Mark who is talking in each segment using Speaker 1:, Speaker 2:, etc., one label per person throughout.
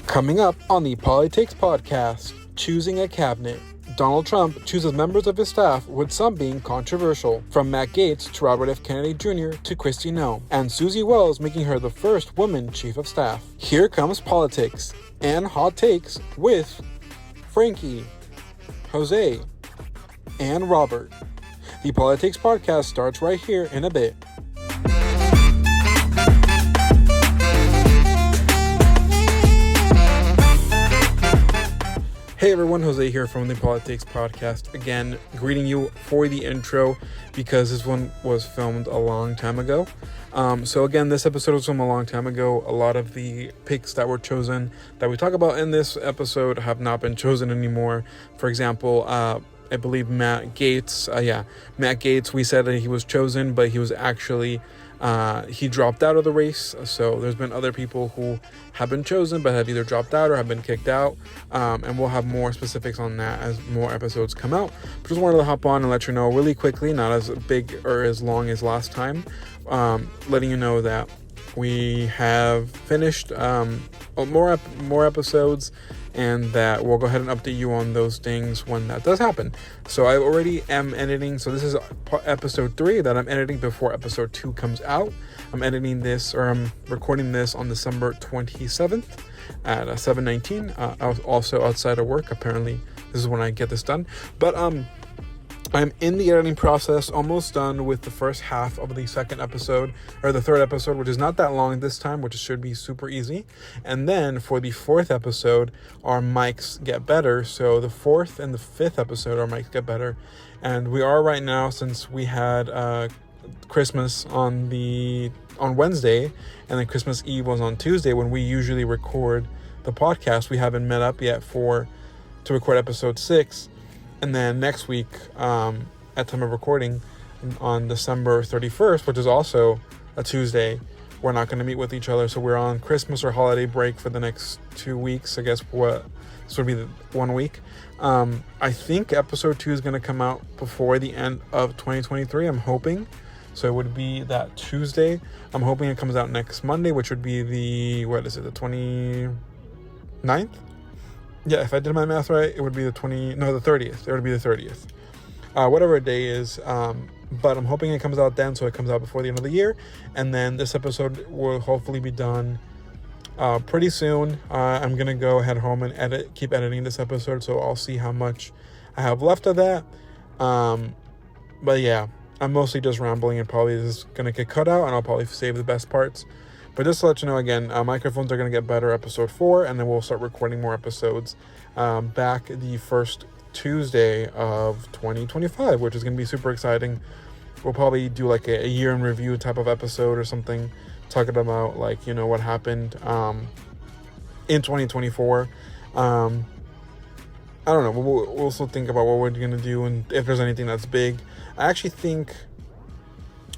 Speaker 1: Coming up on the Poli-Takes podcast, choosing a cabinet. Donald Trump chooses members of his staff, with some being controversial. From Matt Gaetz to Robert F. Kennedy Jr. to Kristi Noem. And Susie Wells making her the first woman chief of staff. Here comes Poli-Takes and hot takes with Frankie, Jose, and Robert. The Poli-Takes podcast starts right here in a bit. Hey everyone, Jose here from the Poli-Takes podcast. Again, greeting you for the intro because this one was filmed a long time ago. So again, this episode was filmed a long time ago. A lot of the picks that were chosen that we talk about in this episode have not been chosen anymore. For example, I believe Matt Gaetz, we said that he was chosen, but he was actually, he dropped out of the race. So there's been other people who have been chosen, but have either dropped out or have been kicked out. And we'll have more specifics on that as more episodes come out. But just wanted to hop on and let you know really quickly, not as big or as long as last time, letting you know that we have finished more episodes, and that we'll go ahead and update you on those things when that does happen. So I already am editing. So this is episode 3 that I'm editing before episode 2 comes out. I'm editing this, or I'm recording this on December 27th at 7:19. I was also outside of work. Apparently this is when I get this done. But I'm in the editing process, almost done with the first half of the second episode, or the third episode, which is not that long this time, which should be super easy. And then for the fourth episode, our mics get better. So the fourth and the fifth episode, our mics get better. And we are right now, since we had Christmas on Wednesday, and then Christmas Eve was on Tuesday when we usually record the podcast. We haven't met up yet to record episode 6. And then next week, at time of recording, on December 31st, which is also a Tuesday, we're not going to meet with each other. So we're on Christmas or holiday break for the next 2 weeks. I guess this would be the 1 week. I think episode 2 is going to come out before the end of 2023. I'm hoping. So it would be that Tuesday. I'm hoping it comes out next Monday, which would be the 29th? Yeah, if I did my math right, it would be the 30th. It would be the 30th. Whatever day is. But I'm hoping it comes out then, so it comes out before the end of the year. And then this episode will hopefully be done pretty soon. I'm going to go head home and keep editing this episode, so I'll see how much I have left of that. But yeah, I'm mostly just rambling, and probably this is going to get cut out, and I'll probably save the best parts. But just to let you know, again, microphones are going to get better episode 4, and then we'll start recording more episodes back the first Tuesday of 2025, which is going to be super exciting. We'll probably do like a year in review type of episode or something, talking about like, what happened in 2024. I don't know. We'll also think about what we're going to do and if there's anything that's big. I actually think...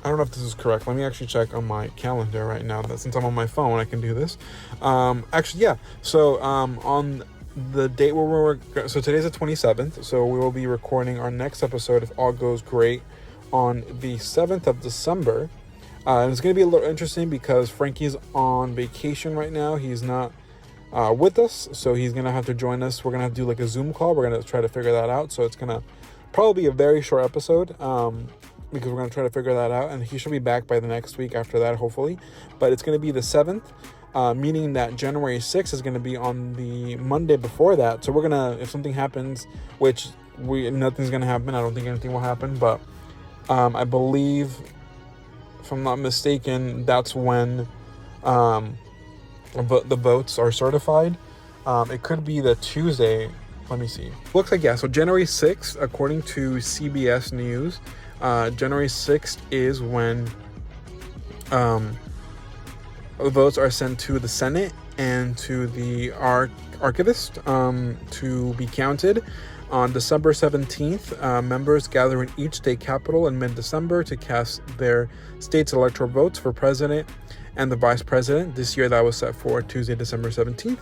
Speaker 1: I don't know if this is correct. Let me actually check on my calendar right now. Since I'm on my phone, I can do this. Actually, yeah. So on the date where so today's the 27th. So we will be recording our next episode, if all goes great, on the 7th of December. And it's going to be a little interesting because Frankie's on vacation right now. He's not with us, so he's going to have to join us. We're going to have to do like a Zoom call. We're going to try to figure that out. So it's going to probably be a very short episode. Because we're going to try to figure that out, and he should be back by the next week after that, hopefully. But it's going to be the 7th, meaning that January 6th is going to be on the Monday before that. So we're going to, if something happens, which nothing's going to happen, I don't think anything will happen, but I believe, if I'm not mistaken, that's when the votes are certified. It could be the Tuesday. Let me see. Looks like, yeah, so January 6th, according to CBS News, January 6th is when votes are sent to the Senate and to the archivist to be counted. On December 17th, members gather in each state capital in mid-December to cast their state's electoral votes for president and the vice president. This year that was set for Tuesday, December 17th.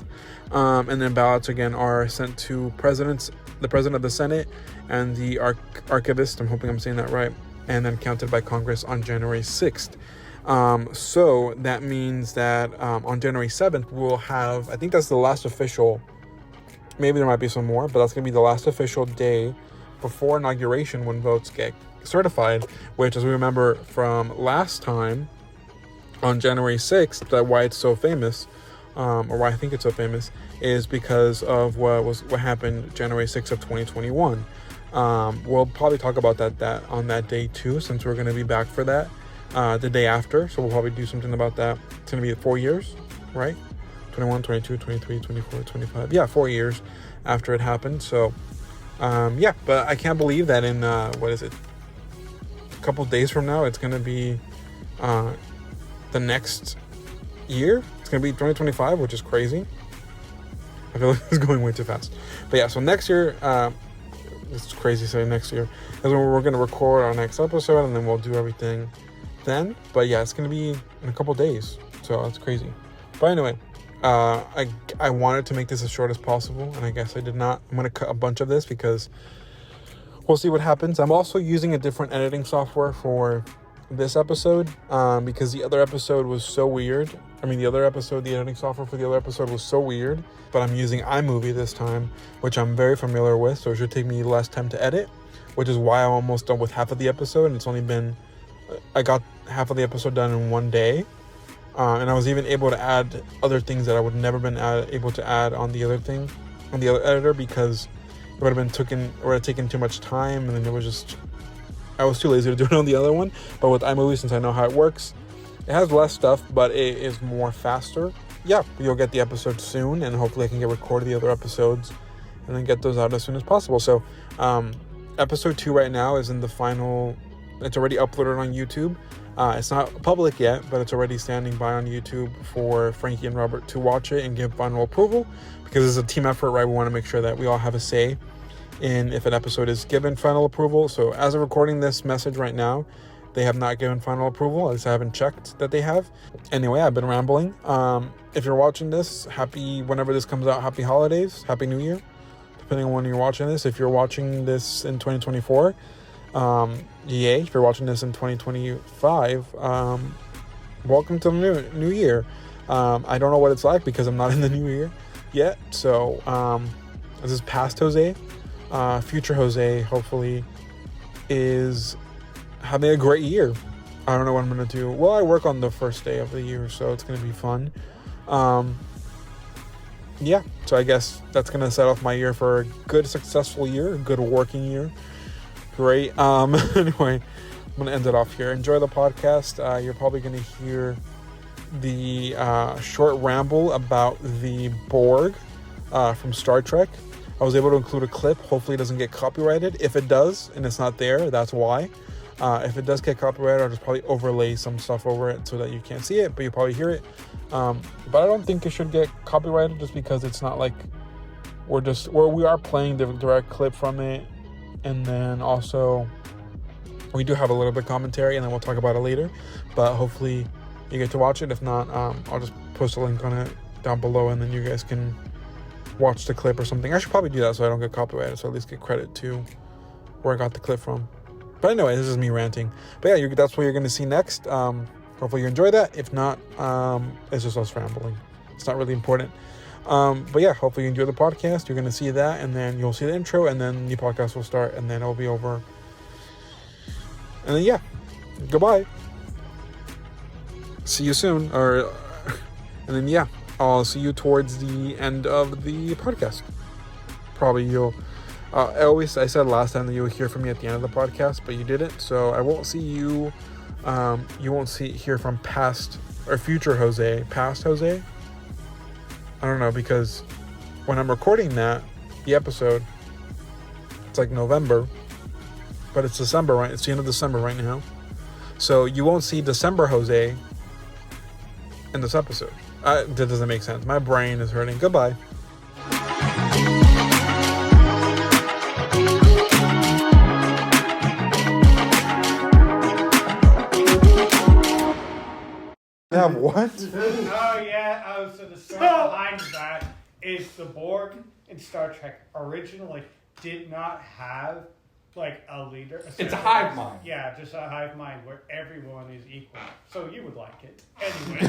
Speaker 1: And then ballots again are sent to the president of the Senate and the archivist, I'm hoping I'm saying that right, and then counted by Congress on January 6th. So that means that on January 7th, we'll have, I think that's the last official, maybe there might be some more, but that's going to be the last official day before inauguration when votes get certified, which, as we remember from last time, on January 6th, that why it's so famous, or why I think it's so famous, is because of what happened January 6th of 2021. We'll probably talk about that on that day too, since we're going to be back for that the day after. So we'll probably do something about that. It's going to be 4 years, right? 21, 22, 23, 24, 25. Yeah, 4 years after it happened. So, yeah, but I can't believe that in, what is it? A couple of days from now, it's going to be the next year. It's going to be 2025, which is crazy. I feel like it's going way too fast. But yeah, so next year, it's crazy saying next year, is when we're going to record our next episode, and then we'll do everything then. But yeah, it's going to be in a couple days, so that's crazy. But anyway, I wanted to make this as short as possible, and I guess I did not. I'm going to cut a bunch of this because we'll see what happens. I'm also using a different editing software for this episode because the other episode was so weird. The editing software for the other episode was so weird, but I'm using iMovie this time, which I'm very familiar with, so it should take me less time to edit, which is why I'm almost done with half of the episode, and it's only been, I got half of the episode done in one day, and I was even able to add other things that I would never been able to add on the other editor, because it would have taken too much time, and then I was too lazy to do it on the other one. But with iMovie, since I know how it works, it has less stuff, but it is more faster. Yeah, you'll get the episode soon, and hopefully I can get recorded the other episodes and then get those out as soon as possible. So episode 2 right now is in the final. It's already uploaded on YouTube. It's not public yet, but it's already standing by on YouTube for Frankie and Robert to watch it and give final approval, because it's a team effort, right? We want to make sure that we all have a say in if an episode is given final approval. So as of recording this message right now, they have not given final approval. At least I haven't checked that they have. Anyway, I've been rambling. If you're watching this, whenever this comes out, happy holidays, happy new year, depending on when you're watching this. If you're watching this in 2024, yay. If you're watching this in 2025, welcome to the new year. I don't know what it's like because I'm not in the new year yet. So this is past Jose. Future Jose, hopefully, is having a great year. I don't know what I'm going to do. Well, I work on the first day of the year, so it's going to be fun. Yeah, so I guess that's going to set off my year for a good, successful year, a good working year. Great. Anyway, I'm going to end it off here. Enjoy the podcast. You're probably going to hear the short ramble about the Borg from Star Trek. I was able to include a clip. Hopefully it doesn't get copyrighted. If it does and it's not there, that's why. If it does get copyrighted, I'll just probably overlay some stuff over it so that you can't see it, but you'll probably hear it. But I don't think it should get copyrighted, just because it's not like we are playing the direct clip from it. And then also we do have a little bit of commentary, and then we'll talk about it later. But hopefully you get to watch it. If not, I'll just post a link on it down below, and then you guys can watch the clip or something. I should probably do that so I don't get copyrighted, so at least get credit to where I got the clip from. But anyway, this is me ranting. But yeah, that's what you're going to see next. Hopefully you enjoy that. If not, it's just us rambling. It's not really important. But yeah, hopefully you enjoy the podcast. You're going to see that, and then you'll see the intro, and then the podcast will start, and then it'll be over. And then yeah, goodbye. See you soon. And then yeah, I'll see you towards the end of the podcast. Probably I said last time that you would hear from me at the end of the podcast, but you didn't. So I won't see you. You won't hear from past or future Jose. Past Jose. I don't know, because when I'm recording the episode, it's like November, but it's December, right? It's the end of December right now. So you won't see December Jose in this episode. That doesn't make sense. My brain is hurting. Goodbye. Have what?
Speaker 2: Oh yeah, so the story behind that is the Borg in Star Trek originally did not have like a leader.
Speaker 3: It's a hive mind.
Speaker 2: Yeah, just a hive mind where everyone is equal. So you would like it. Anyway.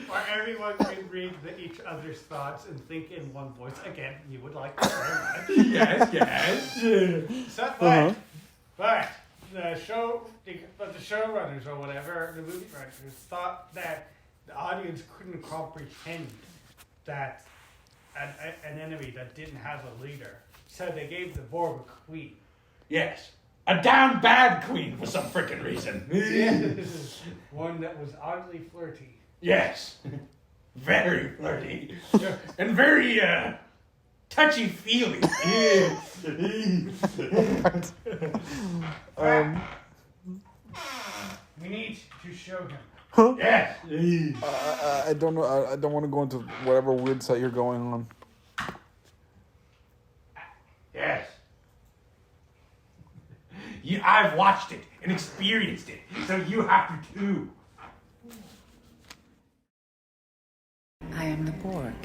Speaker 2: Where everyone can read each other's thoughts and think in one voice. Again, you would like it very much.
Speaker 3: Yes.
Speaker 2: So, but the showrunners or whatever, the movie writers, thought that the audience couldn't comprehend that an enemy that didn't have a leader. So they gave the Borg a queen.
Speaker 3: Yes. A down bad queen for some freaking reason.
Speaker 2: Yes. One that was oddly flirty.
Speaker 3: Yes. Very flirty. And very, touchy-feely.
Speaker 2: We need to show him.
Speaker 3: Yes.
Speaker 1: I don't know. I don't want to go into whatever weird site you're going on.
Speaker 3: Yes. I've watched it and experienced it, so you have to too.
Speaker 4: I am the Borg.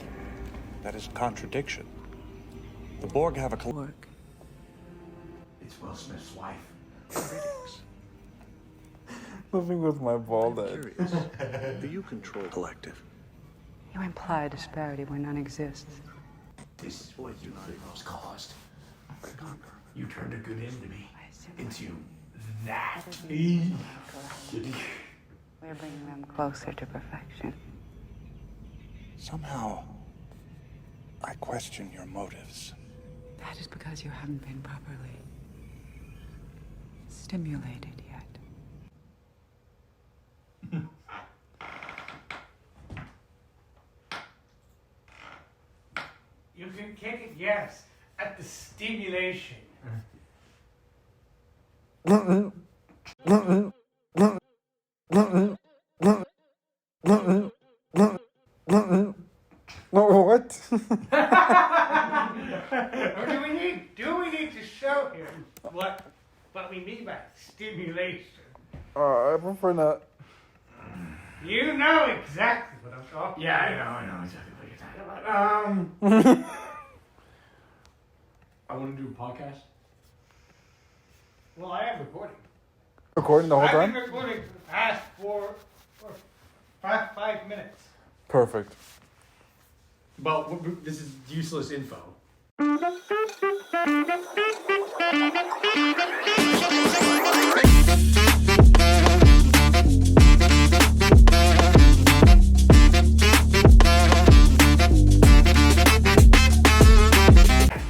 Speaker 5: That is a contradiction. The Borg have a
Speaker 4: Borg.
Speaker 3: It's Will Smith's wife.
Speaker 1: Living with my bald head.
Speaker 5: curious. Do you control collective?
Speaker 4: You imply a disparity where none exists.
Speaker 3: This is what you think was caused. You turned a good end to me into that.
Speaker 4: We're bringing them closer to perfection.
Speaker 5: Somehow, I question your motives.
Speaker 4: That is because you haven't been properly stimulated yet.
Speaker 2: You can kick it, yes, at the stimulation.
Speaker 1: No, what?
Speaker 2: Or do we need to show him what we mean by stimulation?
Speaker 1: I prefer not.
Speaker 2: You know exactly what I'm talking
Speaker 3: Yeah,
Speaker 2: about.
Speaker 3: I know exactly what you're talking about. I want to do a podcast.
Speaker 2: Well, I am recording.
Speaker 1: Recording the whole
Speaker 2: I've
Speaker 1: time?
Speaker 2: been recording for the past for 5 minutes.
Speaker 1: Perfect.
Speaker 3: But this is useless info.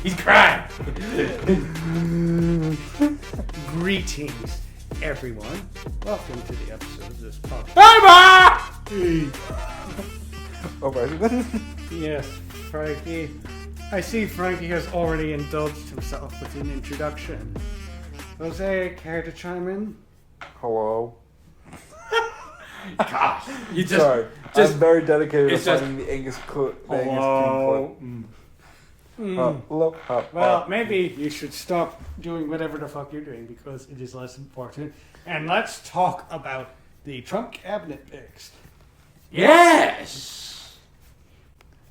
Speaker 3: He's crying.
Speaker 2: Greetings, everyone. Welcome to the episode of this podcast.
Speaker 1: Oh, right.
Speaker 2: Yes, Frankie. I see Frankie has already indulged himself with an introduction. Jose, care to chime in?
Speaker 1: Hello.
Speaker 3: Gosh, you just
Speaker 1: Sorry. I'm very dedicated to
Speaker 3: it's just-
Speaker 1: finding the Angus clip. The
Speaker 2: Hello.
Speaker 1: Angus King clip. Hello.
Speaker 2: Well, maybe you should stop doing whatever the fuck you're doing because it is less important. And let's talk about the Trump cabinet picks.
Speaker 3: yes.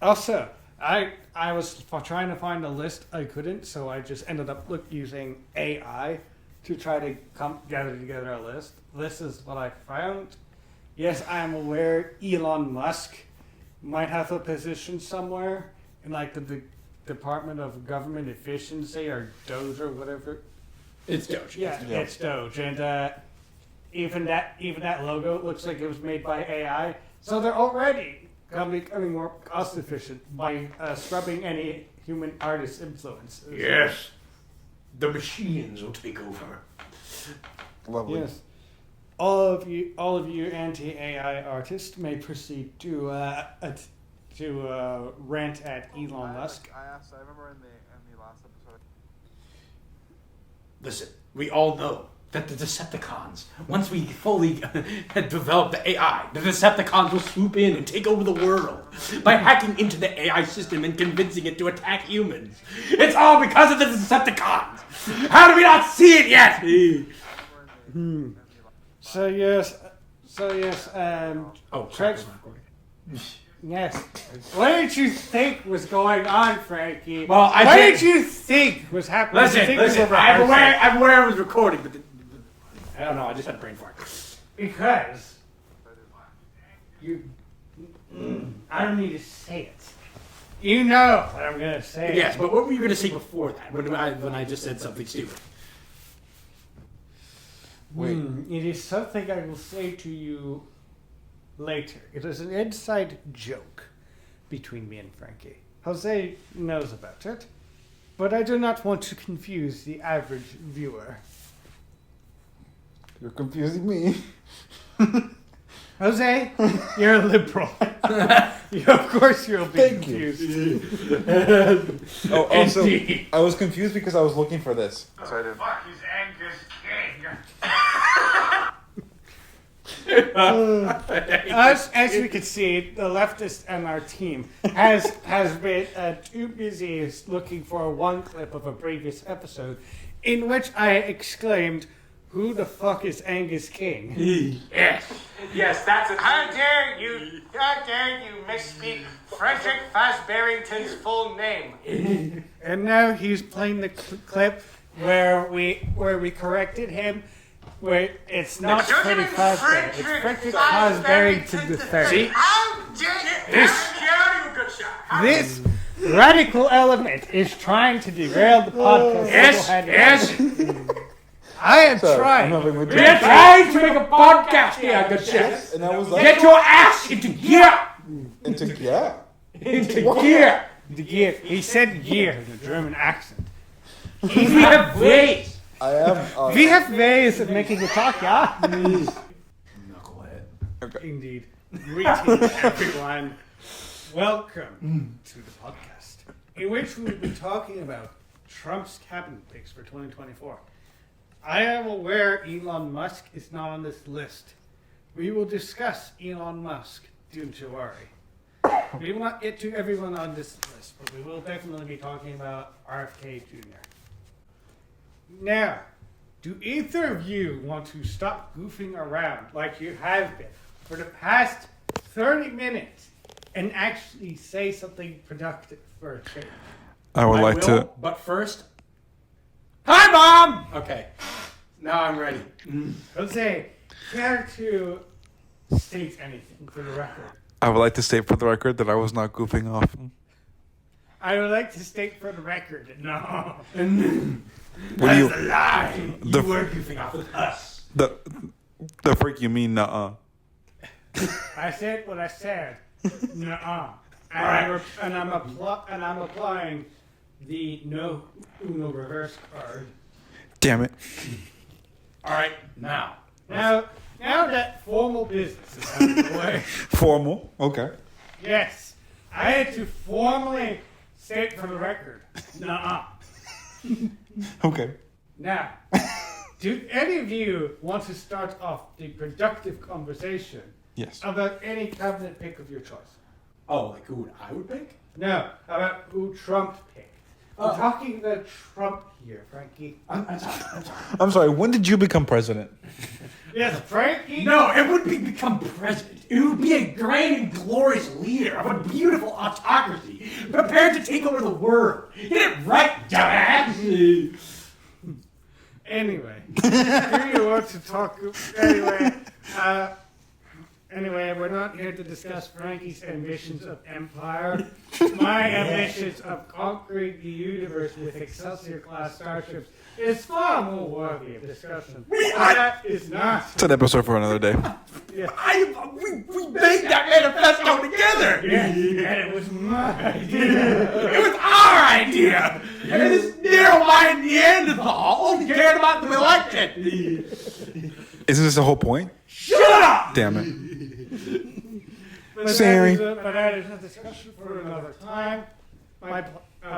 Speaker 2: Also, I was trying to find a list, I couldn't, so I just ended up using AI to try to gather together a list. This is what I found. Yes, I am aware Elon Musk might have a position somewhere in like the Department of Government Efficiency or Doge or whatever.
Speaker 3: It's Doge.
Speaker 2: Yeah, it's Doge, and even that logo looks like it was made by AI. So they're already becoming more cost efficient by scrubbing any human artist influence.
Speaker 3: Yes. The machines will take over.
Speaker 1: Lovely.
Speaker 2: Yes. All of you anti-AI artists may proceed to rant at Elon Musk.
Speaker 1: I remember in the last episode.
Speaker 3: Listen, we all know that the Decepticons, once we fully develop the AI, the Decepticons will swoop in and take over the world by hacking into the AI system and convincing it to attack humans. It's all because of the Decepticons. How do we not see it yet?
Speaker 2: So yes.
Speaker 3: Oh,
Speaker 2: Treks. Yes. What did you think was going on, Frankie?
Speaker 3: Well,
Speaker 2: what did you think was happening?
Speaker 3: Listen. I'm aware I was recording, but I don't know. I just had a brain fart.
Speaker 2: Because you, I don't need to say it. You know what I'm gonna say.
Speaker 3: Yes, but what were you going to say before that? When I just said something stupid.
Speaker 1: Wait.
Speaker 2: It is something I will say to you later. It is an inside joke between me and Frankie. Jose knows about it, but I do not want to confuse the average viewer.
Speaker 1: You're confusing me.
Speaker 2: Jose, you're a liberal. Of course you'll be
Speaker 1: Thank
Speaker 2: confused.
Speaker 1: Oh, also, I was confused because I was looking for this.
Speaker 6: Fuck is Angus King?
Speaker 2: As you can see, the leftist and our team has been too busy looking for one clip of a previous episode in which I exclaimed, "Who the fuck is Angus King?"
Speaker 3: Yes, that's it.
Speaker 2: How dare you misspeak Frederick Fazberington's full name? And now he's playing the clip where we corrected him. Wait, it's not Frederick Fazbear. It's Frederick Fazberington III.
Speaker 3: See?
Speaker 6: How dare you?
Speaker 2: This radical element is trying to derail the podcast.
Speaker 3: Yes.
Speaker 2: I am
Speaker 1: Sorry, I'm
Speaker 2: trying.
Speaker 1: having my
Speaker 3: We're
Speaker 1: drink.
Speaker 3: trying to make a podcast here, good shit.
Speaker 1: And I was like,
Speaker 3: Get your ass into gear.
Speaker 1: into yeah.
Speaker 3: Into gear.
Speaker 2: The year. He said year in a German accent.
Speaker 3: We have ways.
Speaker 1: I am.
Speaker 2: We have ways of making you talk, yeah?
Speaker 3: Knucklehead.
Speaker 2: Indeed. Greetings, everyone. Welcome to the podcast, in which we'll be talking about Trump's cabinet picks for 2024. I am aware Elon Musk is not on this list. We will discuss Elon Musk, don't you worry. We will not get to everyone on this list, but we will definitely be talking about RFK Jr. Now, do either of you want to stop goofing around like you have been for the past 30 minutes and actually say something productive for a change?
Speaker 1: I would like to.
Speaker 3: But first. Hi, Mom! Okay. Now I'm ready.
Speaker 2: Jose, care to state anything for the record?
Speaker 1: I would like to state for the record that I was not goofing off.
Speaker 2: I would like to state for the record, no.
Speaker 1: What do you?
Speaker 3: That's a lie. You
Speaker 1: The-
Speaker 3: were goofing off with us.
Speaker 1: The freak you mean? Nuh-uh.
Speaker 2: I said what I said. Nuh-uh.
Speaker 3: Alright.
Speaker 2: And I'm applying the no Uno reverse card.
Speaker 1: Damn it.
Speaker 3: All right, now.
Speaker 2: Now that formal business is out of the way,
Speaker 1: Formal. Okay.
Speaker 2: yes, I had to formally state for the record. Nuh-uh.
Speaker 1: Okay.
Speaker 2: Now, do any of you want to start off the productive conversation
Speaker 1: Yes.
Speaker 2: about any cabinet pick of your choice?
Speaker 3: Oh, like who I would pick?
Speaker 2: No, about who Trump picked. We're talking about Trump here, Frankie.
Speaker 3: I'm sorry.
Speaker 1: I'm sorry. When did you become president?
Speaker 2: Yes, Frankie.
Speaker 3: No, it wouldn't become president. It would be a grand and glorious leader of a beautiful autocracy prepared to take over the world. Get it right, dumbass!
Speaker 2: Anyway, do you want to talk? Anyway, we're not here to discuss Frankie's ambitions of empire. My ambitions of conquering the universe with Excelsior-class starships is far more worthy of discussion. That is not.
Speaker 1: It's an episode for another day.
Speaker 2: Yeah.
Speaker 3: We made that manifesto together!
Speaker 2: Yes, and it was my idea.
Speaker 3: It was our idea! And this narrow-minded Neanderthal only cared about the election!
Speaker 1: Isn't this the whole point?
Speaker 3: Shut up!
Speaker 1: Damn it.
Speaker 2: But
Speaker 1: Sorry.
Speaker 2: that is a discussion for another time. My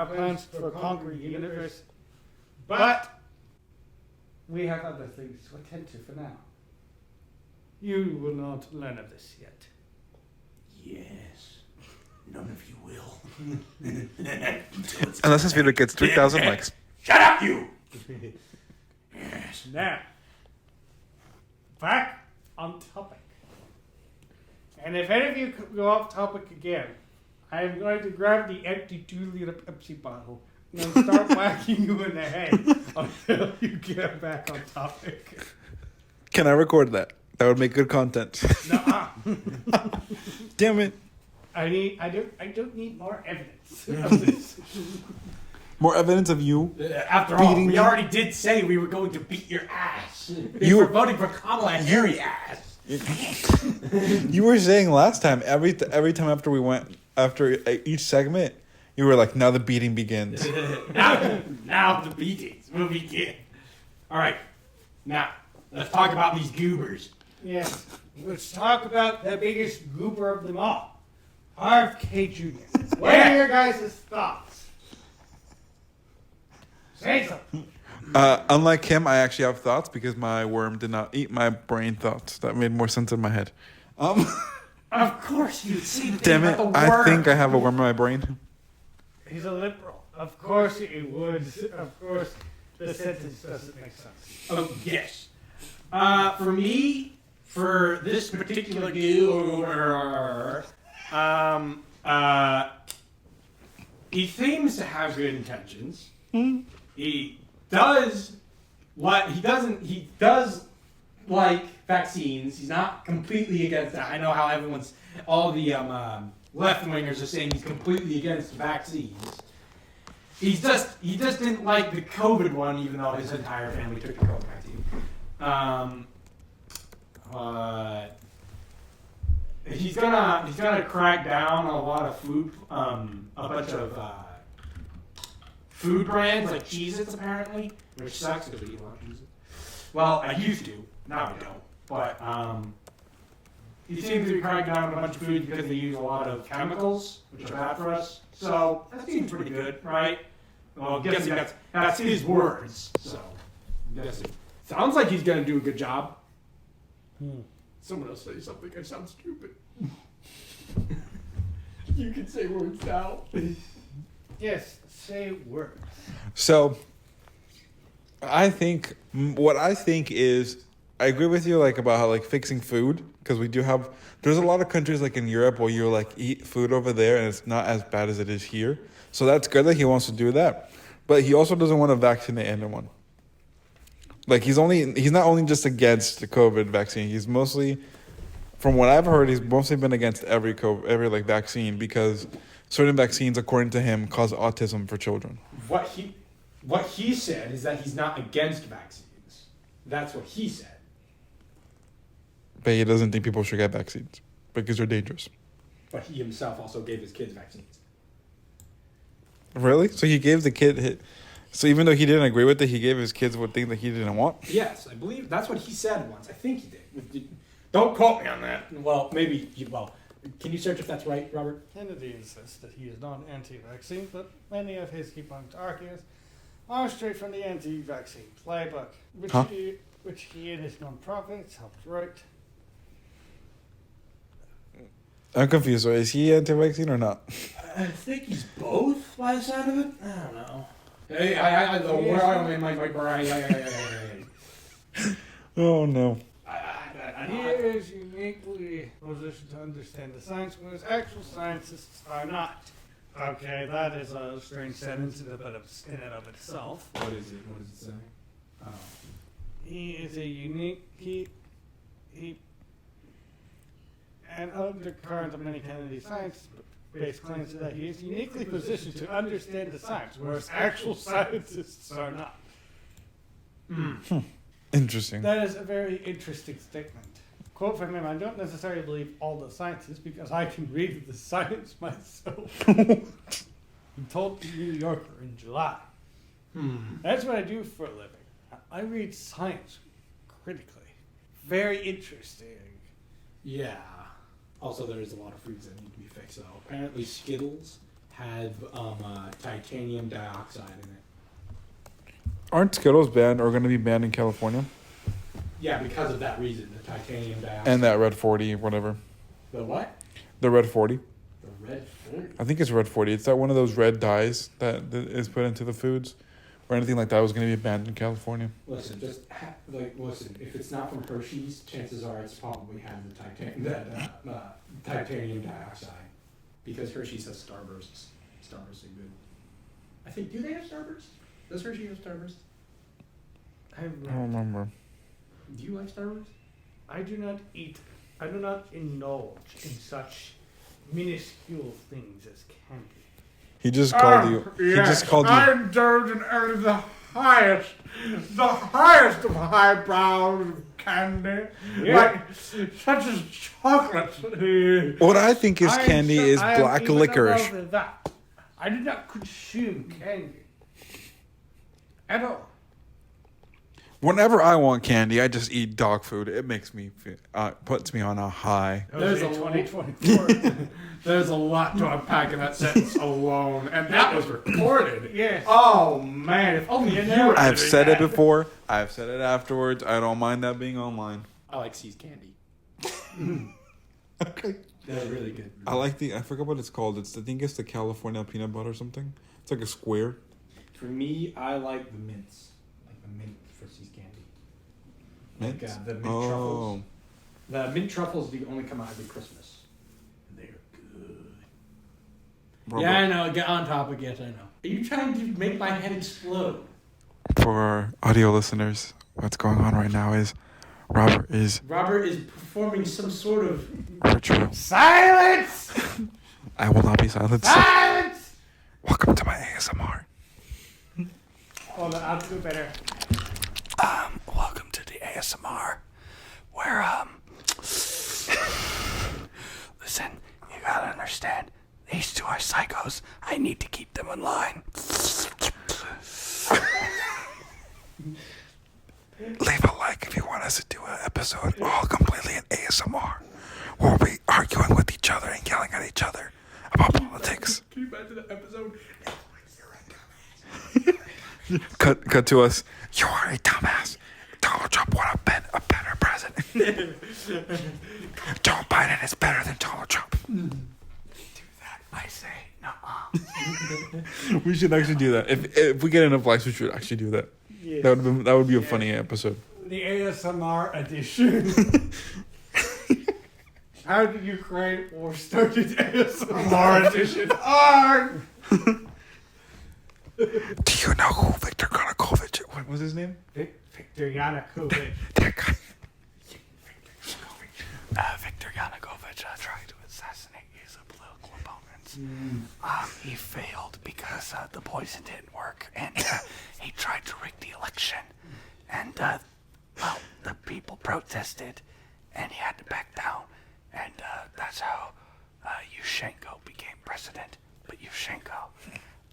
Speaker 2: plans for conquering the universe. But we have other things to attend to for now. You will not learn of this yet.
Speaker 3: Yes. None of you will.
Speaker 1: Unless this video gets 3,000 likes.
Speaker 3: Shut up, you!
Speaker 2: Yes. Now, back on topic. And And if any of you go off topic again, I am going to grab the empty 2-liter Pepsi bottle and then start whacking you in the head until you get back on topic.
Speaker 1: Can I record that? That would make good content.
Speaker 2: Nuh-uh.
Speaker 1: Damn it.
Speaker 2: I don't need more evidence of this.
Speaker 1: More evidence of you.
Speaker 3: After all,
Speaker 1: Beating
Speaker 3: we
Speaker 1: me.
Speaker 3: already did say we were going to beat your ass.
Speaker 1: You-
Speaker 3: were voting for Kamala Harris' ass.
Speaker 1: You were saying last time, every time after each segment, you were like, now the beating begins.
Speaker 3: now the beatings will begin. All right, now let's talk about these goobers.
Speaker 2: Yes. Let's talk about the biggest goober of them all. RFK Jr. What are your guys' thoughts? Say something.
Speaker 1: Unlike him, I actually have thoughts because my worm did not eat my brain thoughts. That made more sense in my head.
Speaker 3: Of course you'd see the thing
Speaker 1: Damn it,
Speaker 3: about the
Speaker 1: I
Speaker 3: worm.
Speaker 1: think I have a worm in my brain.
Speaker 2: He's a liberal. Of course he would. Of course the sentence doesn't make sense.
Speaker 3: Oh, yes. For me, for this particular goober, he seems to have good intentions. He does he does like vaccines. He's not completely against that. I know how all the left-wingers are saying he's completely against vaccines. He just didn't like the COVID one, even though his entire family took the COVID vaccine. He's gonna crack down on a lot of food, a bunch of food brands like Cheez-Its apparently, which sucks because we eat a lot of Cheez-Its. Well, I used to, now I don't. But he seems to be cracking down on a bunch of foods because they use a lot of chemicals, which are bad for us. So that seems pretty good, right? Well, I'm guessing that's his words. So I'm guessing. Sounds like he's gonna do a good job. Someone else say something. I sound stupid. You can say words now.
Speaker 2: Yes, say words.
Speaker 1: So, I think is I agree with you about how fixing food, because there's a lot of countries in Europe where you eat food over there and it's not as bad as it is here. So that's good that he wants to do that, but he also doesn't want to vaccinate anyone. He's not only just against the COVID vaccine. He's mostly, from what I've heard, he's mostly been against every vaccine because certain vaccines, according to him, cause autism for children.
Speaker 3: What he said is that he's not against vaccines. That's what he said.
Speaker 1: But he doesn't think people should get vaccines because they're dangerous.
Speaker 3: But he himself also gave his kids vaccines.
Speaker 1: Really? So he gave the kid. So even though he didn't agree with it, he gave his kids things that he didn't want?
Speaker 3: Yes, I believe that's what he said once. I think he did. Don't quote me on that. Well, maybe. Can you search if that's right, Robert?
Speaker 2: Kennedy insists that he is not anti-vaccine, but many of his debunked arguments are straight from the anti-vaccine playbook, which he and his non-profits helped write.
Speaker 1: I'm confused. So is he anti-vaccine or not?
Speaker 3: I think he's both by the sound of it. I don't know. Hey, where are you in my brain?
Speaker 1: Oh, no.
Speaker 2: He is uniquely positioned to understand the science, whereas actual scientists are not. Okay, that is a strange sentence in and of itself.
Speaker 3: What is it? What does it say? Oh.
Speaker 2: He is a unique he and undercurrent of many Kennedy science-based claims that he is uniquely positioned to understand the science, whereas actual scientists are not.
Speaker 1: Interesting.
Speaker 2: That is a very interesting statement. Quote from him, I don't necessarily believe all the scientists because I can read the science myself. He told the New Yorker in July. That's what I do for a living. I read science critically. Very interesting.
Speaker 3: Yeah. Also, there's a lot of foods that need to be fixed, though. Apparently, Skittles have titanium dioxide in it.
Speaker 1: Aren't Skittles banned or going to be banned in California?
Speaker 3: Yeah, because of that reason, the titanium dioxide.
Speaker 1: And that Red 40, whatever.
Speaker 3: The what?
Speaker 1: The Red 40.
Speaker 3: The Red 40?
Speaker 1: I think it's Red 40. It's that one of those red dyes that is put into the foods. or anything like that was going to be banned in California.
Speaker 3: Listen, listen. If it's not from Hershey's, chances are it's probably had the titanium dioxide, because Hershey's has Starbursts. Starbursts are good. I think. Do they have Starbursts? Does Hershey have Starbursts?
Speaker 2: I don't
Speaker 1: I don't remember.
Speaker 3: Do you like Starbursts?
Speaker 2: I do not indulge in such minuscule things as candy.
Speaker 1: He just called you. He just called you.
Speaker 2: I indulge in only the highest of highbrow candy, like such as chocolate.
Speaker 1: What I think is candy is black licorice.
Speaker 2: That. I do not consume candy at all.
Speaker 1: Whenever I want candy, I just eat dog food. It makes me puts me on a high.
Speaker 2: There's a 2024.
Speaker 3: There's a lot to unpack in that sentence alone, and that was recorded.
Speaker 2: Yes.
Speaker 3: Oh man, if only you knew.
Speaker 1: I've said it before. I've said it afterwards. I don't mind that being online.
Speaker 3: I like C's candy.
Speaker 1: Okay.
Speaker 3: They're really good.
Speaker 1: I forgot what it's called. I think it's the California peanut butter or something. It's like a square.
Speaker 3: For me, I like the mints. Like the mint for C's candy. Like the mint truffles. The mint truffles only come out every Christmas. And they're good.
Speaker 1: Robert,
Speaker 3: Yeah, I know. Get on topic. Yes, I know. Are you trying to make my head explode?
Speaker 1: for our audio listeners, what's going on right now is Robert is
Speaker 3: performing some sort of
Speaker 1: ritual.
Speaker 2: Silence!
Speaker 1: I will not be silenced.
Speaker 2: Silence!
Speaker 1: Welcome to my ASMR.
Speaker 2: Hold on, I'll do better.
Speaker 7: Welcome to the ASMR, where, listen, you gotta understand, these two are psychos. I need to keep them in line. Leave a like if you want us to do an episode all completely in ASMR, where we'll be arguing with each other and yelling at each other about politics.
Speaker 3: Can you imagine the episode?
Speaker 1: Cut to us. You are a dumbass. Donald Trump would have been a better president. Joe Biden is better than Donald Trump. Do that, I say. Nuh-uh. We should actually do that. If we get enough likes, we should actually do that.
Speaker 2: Yes.
Speaker 1: That would be a funny episode.
Speaker 2: The ASMR edition. How did you create or started ASMR edition?
Speaker 7: Do you know who Viktor Yanukovych is?
Speaker 1: What was his name?
Speaker 2: Victor Yanukovych.
Speaker 7: That guy. Viktor Yanukovych tried to assassinate his political opponents. He failed because the poison didn't work, and he tried to rig the election. And, the people protested, and he had to back down. And that's how Yushchenko became president. But Yushchenko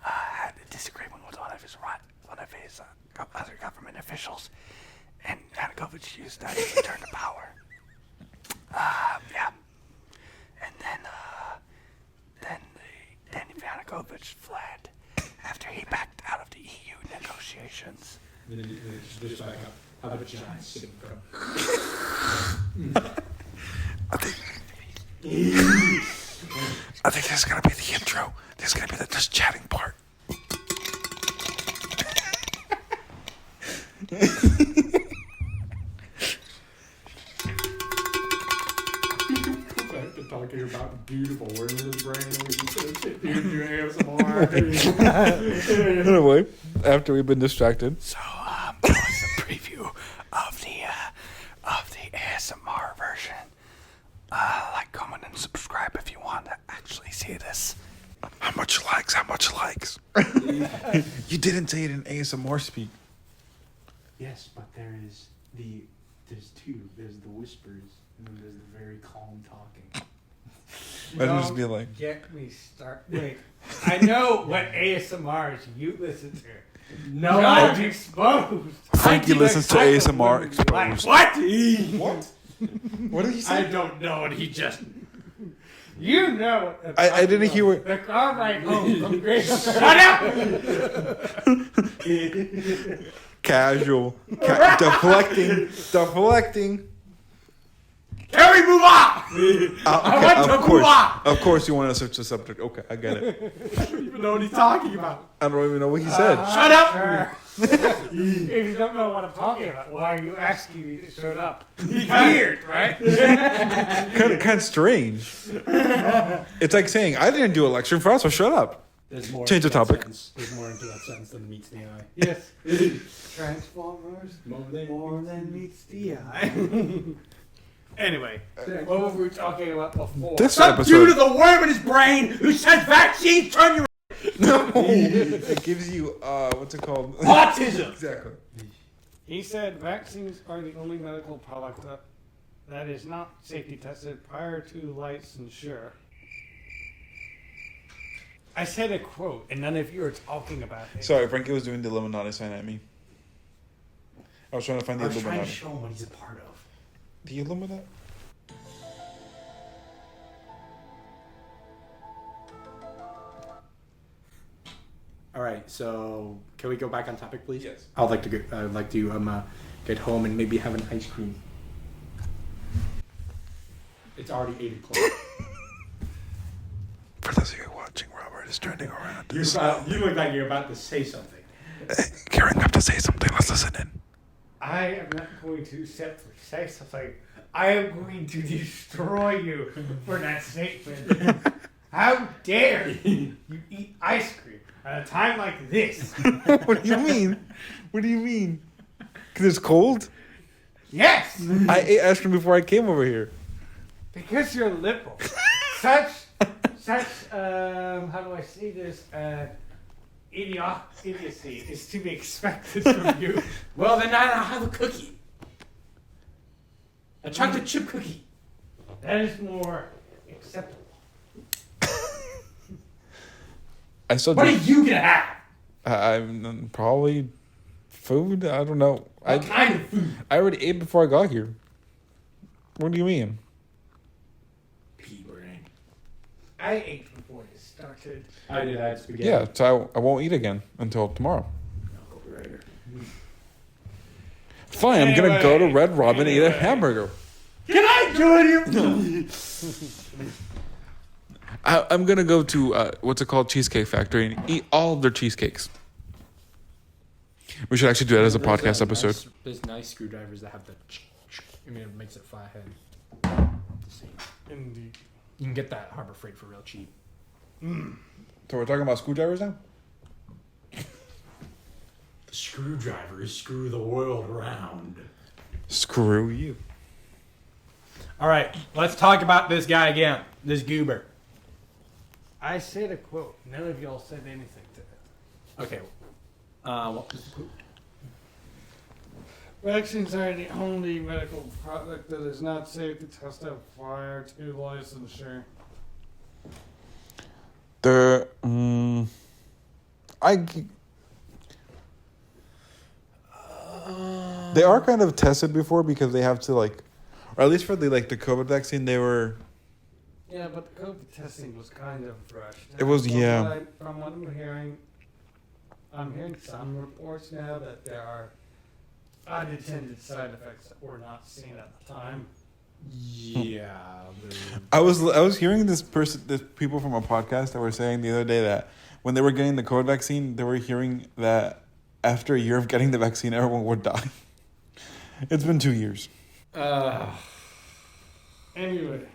Speaker 7: had a disagreement with one of his other government officials, and Yanukovych used that to return to power. Yeah. And then Yanukovych fled after he backed out of the EU negotiations.
Speaker 3: Just back up. How about a giant sitting crow?
Speaker 7: I think this is gonna be the intro. This is gonna be the just chatting part.
Speaker 3: Talking about beautiful words in his brain, and we just sit here and do ASMR.
Speaker 1: Anyway, after we've been distracted.
Speaker 7: So, that was a preview of the ASMR version. Like, comment, and subscribe if you want to actually see this. How much likes?
Speaker 1: You didn't say it in ASMR speak.
Speaker 3: Yes, but there's two. There's the whispers, and then there's the very calm talking.
Speaker 1: I'd just be like,
Speaker 2: Get me started. Wait, I know what ASMR is you listen to.
Speaker 3: No,
Speaker 2: I'm exposed.
Speaker 1: Frankie listens to ASMR exposed.
Speaker 2: What?
Speaker 1: What? What did he say?
Speaker 3: I don't know, and he just.
Speaker 2: You know. What
Speaker 1: I didn't hear what.
Speaker 2: the car ride home from Grace. Shut up!
Speaker 1: Casual. Deflecting.
Speaker 3: Can we move on? I want to move on.
Speaker 1: Of course you want to switch the subject. Okay, I get it.
Speaker 3: I don't even know what he's talking about.
Speaker 1: I don't even know what he said.
Speaker 3: Shut up!
Speaker 2: Sure. If you don't know what I'm talking about, why are you asking me to shut up? Weird, right?
Speaker 1: kind of strange. It's like saying, I didn't do a lecture for us, so shut up.
Speaker 3: There's more
Speaker 1: Change the
Speaker 3: into that
Speaker 1: topic.
Speaker 3: sentence. There's more into that sentence than meets the eye.
Speaker 2: Yes. Transformers more than meets the eye. Anyway, what were we talking about before?
Speaker 1: This
Speaker 3: Some
Speaker 1: episode.
Speaker 3: dude with a worm in his brain who says vaccines turn you
Speaker 1: No. It gives you, what's it called?
Speaker 3: autism.
Speaker 1: Exactly.
Speaker 2: He said vaccines are the only medical product that is not safety tested prior to licensure. I said a quote, and none of you are talking about it.
Speaker 1: Sorry, Frankie was doing the Illuminati sign at me. I was trying to find the
Speaker 3: I was trying to
Speaker 1: Illuminati.
Speaker 3: show him what he's a part of.
Speaker 1: The Illuminati?
Speaker 3: All right, so can we go back on topic, please?
Speaker 1: Yes.
Speaker 3: I'd like to get home and maybe have an ice cream. It's already 8 o'clock.
Speaker 1: For those of you watching, Robert is turning around.
Speaker 3: You look like you're about to say something.
Speaker 1: Gearing up to say something. Let's listen in.
Speaker 2: I am not going to say something. I am going to destroy you for that statement. How dare you eat ice cream at a time like this?
Speaker 1: What do you mean? What do you mean? Because it's cold?
Speaker 2: Yes,
Speaker 1: I ate ice cream before I came over here.
Speaker 2: because you're liberal. Such, how do I say this? Idiocy is to be expected from you.
Speaker 3: Well, then I'll have a cookie. A chocolate chip cookie.
Speaker 2: That is more acceptable.
Speaker 1: I still
Speaker 3: What are
Speaker 1: do.
Speaker 3: you gonna have?
Speaker 1: I'm probably food. I don't know.
Speaker 3: What kind of food?
Speaker 1: I already ate before I got here. What do you mean?
Speaker 3: Pea brain.
Speaker 2: I ate before it started.
Speaker 3: I did. I had spaghetti.
Speaker 1: Yeah, so I won't eat again until tomorrow.
Speaker 3: Right here.
Speaker 1: Fine, I'm gonna go to Red Robin and eat a hamburger.
Speaker 3: Can I join you?
Speaker 1: I'm gonna go to what's it called, Cheesecake Factory, and eat all of their cheesecakes. We should actually do that as a podcast episode.
Speaker 3: There's nice screwdrivers that have the. I mean, it makes it flathead. The same.
Speaker 2: Indeed.
Speaker 3: You can get that Harbor Freight for real cheap.
Speaker 1: So we're talking about screwdrivers now?
Speaker 3: The screwdrivers screw the world around.
Speaker 1: Screw you.
Speaker 3: All right, let's talk about this guy again. This goober.
Speaker 2: I said a quote. None of y'all said anything to it.
Speaker 3: Okay. What was the quote?
Speaker 2: Vaccines are the only medical product that is not safe to test out prior to licensure.
Speaker 1: They are kind of tested before because they have to or at least for the COVID vaccine, they were.
Speaker 2: Yeah, but the COVID testing was kind of rushed.
Speaker 1: It was,
Speaker 2: From
Speaker 1: yeah.
Speaker 2: From what I'm hearing some reports now that there are unintended side effects that were not seen at the time.
Speaker 3: Yeah.
Speaker 1: I was hearing this people from a podcast that were saying the other day that when they were getting the COVID vaccine, they were hearing that after a year of getting the vaccine, everyone would die. It's been 2 years.
Speaker 2: Anyway,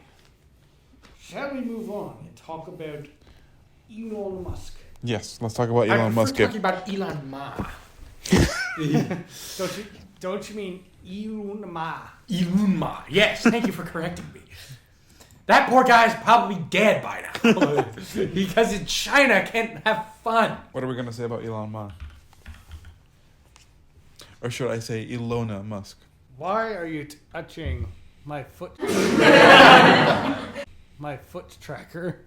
Speaker 2: shall we move on and talk about Elon Musk?
Speaker 1: Yes, let's talk about Elon Musk.
Speaker 3: talking about Elon Musk.
Speaker 2: Don't you mean Elon Musk?
Speaker 3: Elon Musk. Yes, thank you for correcting me. That poor guy is probably dead by now. Because in China can't have fun.
Speaker 1: What are we going to say about Elon Musk? Or should I say Elona Musk?
Speaker 2: Why are you touching my foot? My foot tracker.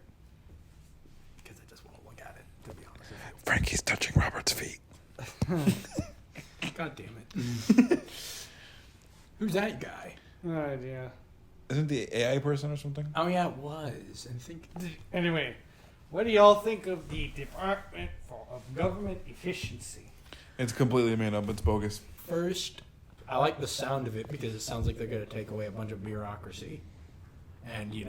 Speaker 3: Because I just want to look at it, to be honest.
Speaker 1: Frankie's touching Robert's feet.
Speaker 3: God damn it. Who's that guy?
Speaker 2: No idea.
Speaker 1: Isn't the AI person or something?
Speaker 3: Oh yeah, it was. I think.
Speaker 2: Anyway, what do y'all think of the Department of Government Efficiency?
Speaker 1: It's completely made up. It's bogus.
Speaker 3: First, I like the sound of it because it sounds like they're going to take away a bunch of bureaucracy. And, the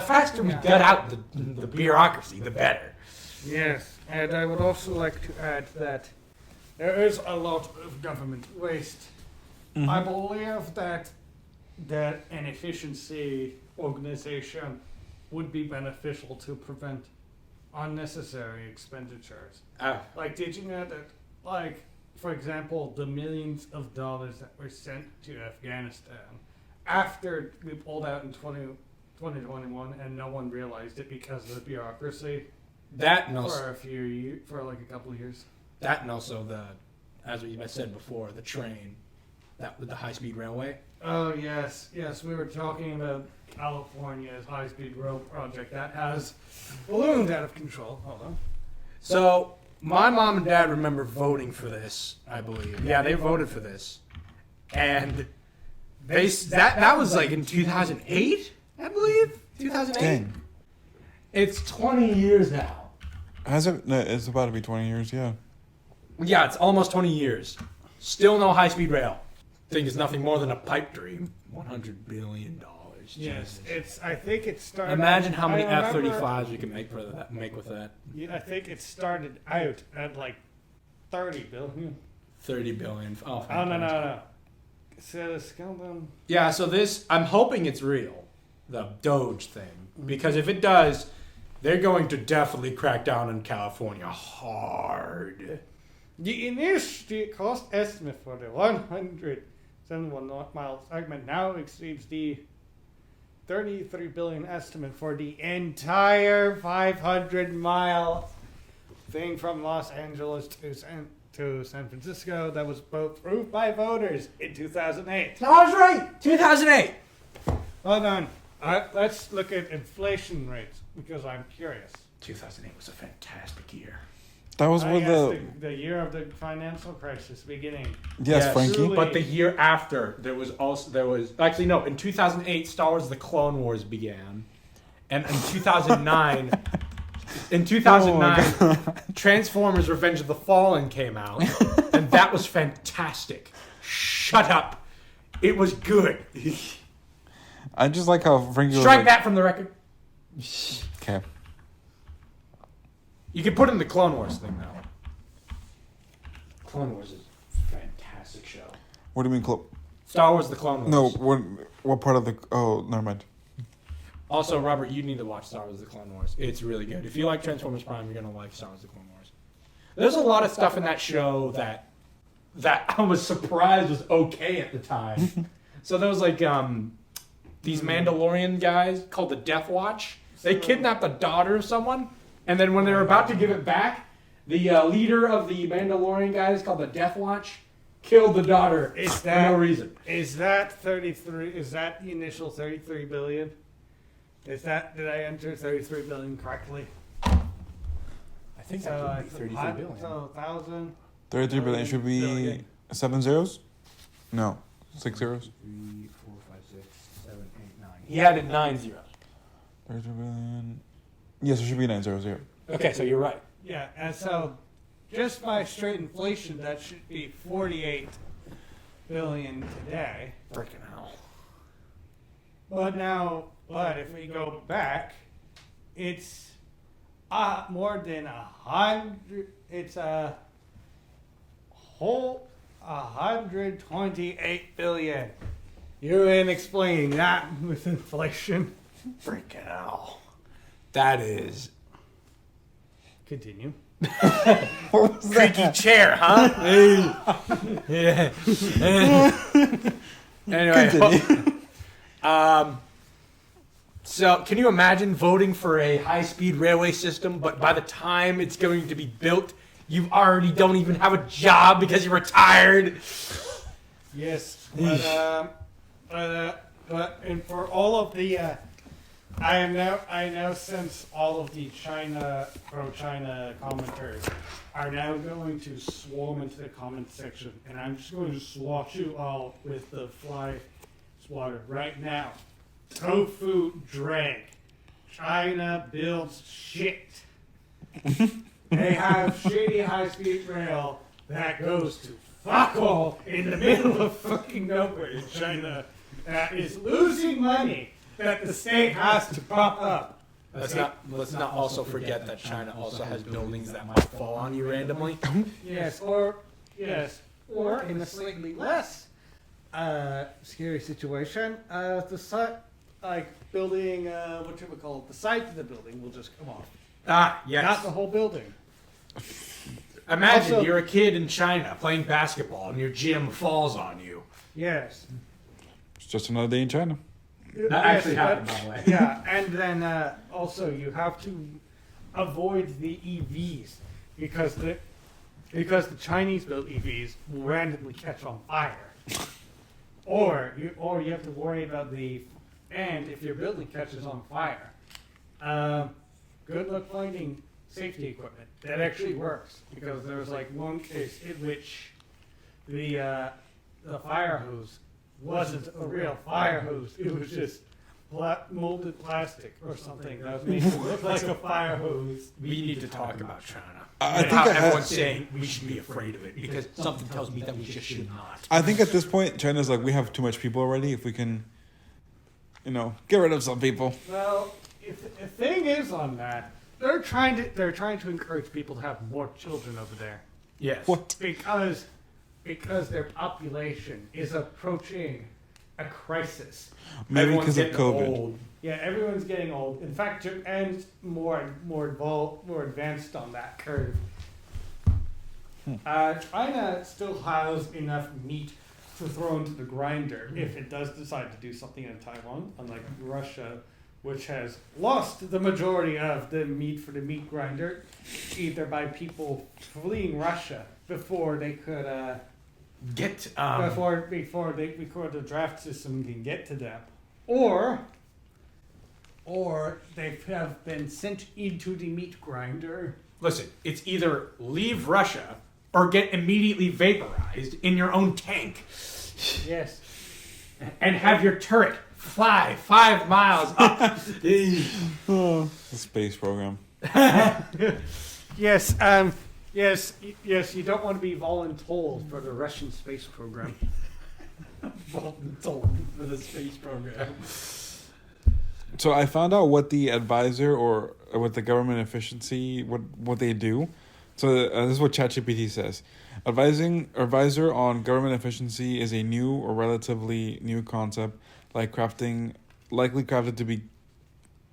Speaker 3: faster we gut out the bureaucracy, the better.
Speaker 2: Yes, and I would also like to add that there is a lot of government waste.
Speaker 1: Mm-hmm.
Speaker 2: I believe that an efficiency organization would be beneficial to prevent unnecessary expenditures. Like, did you know that, like, for example, the millions of dollars that were sent to Afghanistan after we pulled out in 2021 and no one realized it because of the bureaucracy
Speaker 3: That and also,
Speaker 2: for a few years, for like a couple of years.
Speaker 3: that and also as we said before, the train, that with the high-speed railway.
Speaker 2: Oh yes, we were talking about California's high-speed rail project that has ballooned out of control. Hold on.
Speaker 3: So my mom and dad remember voting for this, I believe. Yeah, they voted for this, and that was like in 2008, I believe. 2008.
Speaker 1: Dang.
Speaker 3: It's 20 years now.
Speaker 1: Has it? No, it's about to be 20 years, yeah.
Speaker 3: Yeah, it's almost 20 years. Still no high-speed rail. Thing is nothing more than a pipe dream. $100 billion.
Speaker 2: Yes,
Speaker 3: Jesus.
Speaker 2: I think it started.
Speaker 3: Imagine how many
Speaker 2: I remember-
Speaker 3: F-35s we can make with that.
Speaker 2: Yeah, I think it started out at like 30 billion.
Speaker 3: 30 billion. Oh,
Speaker 2: Oh no. So the skeleton.
Speaker 3: Yeah, so I'm hoping it's real, the Doge thing. Because if it does, they're going to definitely crack down on California hard.
Speaker 2: The initial cost estimate for the 171 mile segment now exceeds the 33 billion estimate for the entire 500 mile thing from Los Angeles to San Francisco that was both approved by voters in 2008.
Speaker 3: No, I was right! 2008!
Speaker 2: Hold on. Let's look at inflation rates because I'm curious.
Speaker 3: 2008 was a fantastic year.
Speaker 1: That was
Speaker 2: I
Speaker 1: with
Speaker 2: guess the year of the financial crisis beginning.
Speaker 1: Yes, Frankie.
Speaker 2: truly.
Speaker 3: But the year after, in 2008, Star Wars: The Clone Wars began, and in 2009, Transformers: Revenge of the Fallen came out, and that was fantastic. Shut up, it was good.
Speaker 1: I just like how Frankie was
Speaker 3: Strike
Speaker 1: like,
Speaker 3: that from the record.
Speaker 1: Okay.
Speaker 3: You can put in the Clone Wars thing though. Clone Wars is a fantastic show.
Speaker 1: What do you mean,
Speaker 3: Star Wars: The Clone
Speaker 1: No,
Speaker 3: Wars.
Speaker 1: what part of the... Oh, never mind.
Speaker 3: Also, Robert, you need to watch Star Wars: The Clone Wars. It's really good. If you like Transformers Prime, you're gonna like Star Wars: The Clone Wars. There's a lot of stuff in that show that I was surprised was okay at the time. So there was like these Mandalorian guys called the Death Watch. They kidnapped the daughter of someone, and then when they were about to give it back, the leader of the Mandalorian guys called the Death Watch killed the daughter for no reason.
Speaker 2: Is that 33? Is that the initial 33 billion? Did I enter 33 billion correctly?
Speaker 3: I think that would be 33 billion.
Speaker 2: So 1,000.
Speaker 1: 33 billion should be
Speaker 2: Billion.
Speaker 1: 7 zeros? No, 6 zeros.
Speaker 3: 3, 4, 5, 6, 7, 8, 9. He added 9 zeros.
Speaker 1: 33 billion. Yes, it should be 9 zeros here.
Speaker 3: Okay, so you're right.
Speaker 2: Yeah, and so just by straight inflation, that should be 48 billion today.
Speaker 3: Freaking hell.
Speaker 2: But if we go back, it's more than 100. It's a whole 128 billion. You ain't explaining that with inflation.
Speaker 3: Freaking hell. That is.
Speaker 2: Continue.
Speaker 1: What was
Speaker 3: Creaky chair, huh? Yeah. Anyway. So, can you imagine voting for a high-speed railway system, but by the time it's going to be built, you already don't even have a job because you're retired?
Speaker 2: Yes, but and for all of the, I now sense all of the pro-China commenters are now going to swarm into the comment section, and I'm just going to swat you all with the fly swatter right now. Tofu drag. China builds shit. They have shitty high-speed rail. that goes to fuck all in the middle of fucking nowhere in China that is losing money that the state has to prop up.
Speaker 3: Let's not also forget that China also has buildings that might fall on you randomly.
Speaker 2: Yes, or in a slightly less scary situation, the site, like building, what you would call it, the side of the building will just come off.
Speaker 3: Ah, yes.
Speaker 2: Not the whole building.
Speaker 3: Imagine
Speaker 2: Also-
Speaker 3: you're a kid in China playing basketball and your gym falls on you.
Speaker 2: Yes.
Speaker 1: It's just another day in China.
Speaker 3: That actually happened, by the way.
Speaker 2: Yeah, and then also you have to avoid the EVs because the Chinese built EVs will randomly catch on fire, or you have to worry about and if your building catches on fire, good luck finding safety equipment that actually works, because there was like one case in which the fire hose wasn't a real fire hose. It was just molded plastic or something that was made to look like a fire hose.
Speaker 3: We need to talk about China.
Speaker 1: I
Speaker 3: And
Speaker 1: think
Speaker 3: how
Speaker 1: I have-
Speaker 3: everyone's saying we should be afraid of it because something tells me that we just should not.
Speaker 1: I think at this point, China's like, we have too much people already. If we can, get rid of some people.
Speaker 2: Well, if the thing is on that, they're trying to encourage people to have more children over there
Speaker 3: Yes.
Speaker 1: What?
Speaker 2: because their population is approaching a crisis.
Speaker 1: Maybe
Speaker 3: Everyone's
Speaker 1: because of
Speaker 3: getting
Speaker 1: COVID.
Speaker 3: old.
Speaker 2: Yeah, everyone's getting old. In fact, and more advanced on that curve. China still has enough meat to throw into the grinder if it does decide to do something in Taiwan, unlike Russia, which has lost the majority of the meat for the meat grinder, either by people fleeing Russia before they could
Speaker 3: Get
Speaker 2: before the draft system can get to them, or they have been sent into the meat grinder.
Speaker 3: Listen, it's either leave Russia or get immediately vaporized in your own tank
Speaker 2: Yes.
Speaker 3: and have your turret fly 5 miles up.
Speaker 1: The space program.
Speaker 2: Yes. Yes. You don't want to be voluntold for the Russian space program.
Speaker 3: Voluntold for the space program.
Speaker 1: So I found out what the advisor or what the government efficiency, what they do. So this is what ChatGPT says. Advisor on government efficiency is a new or relatively new concept, likely crafted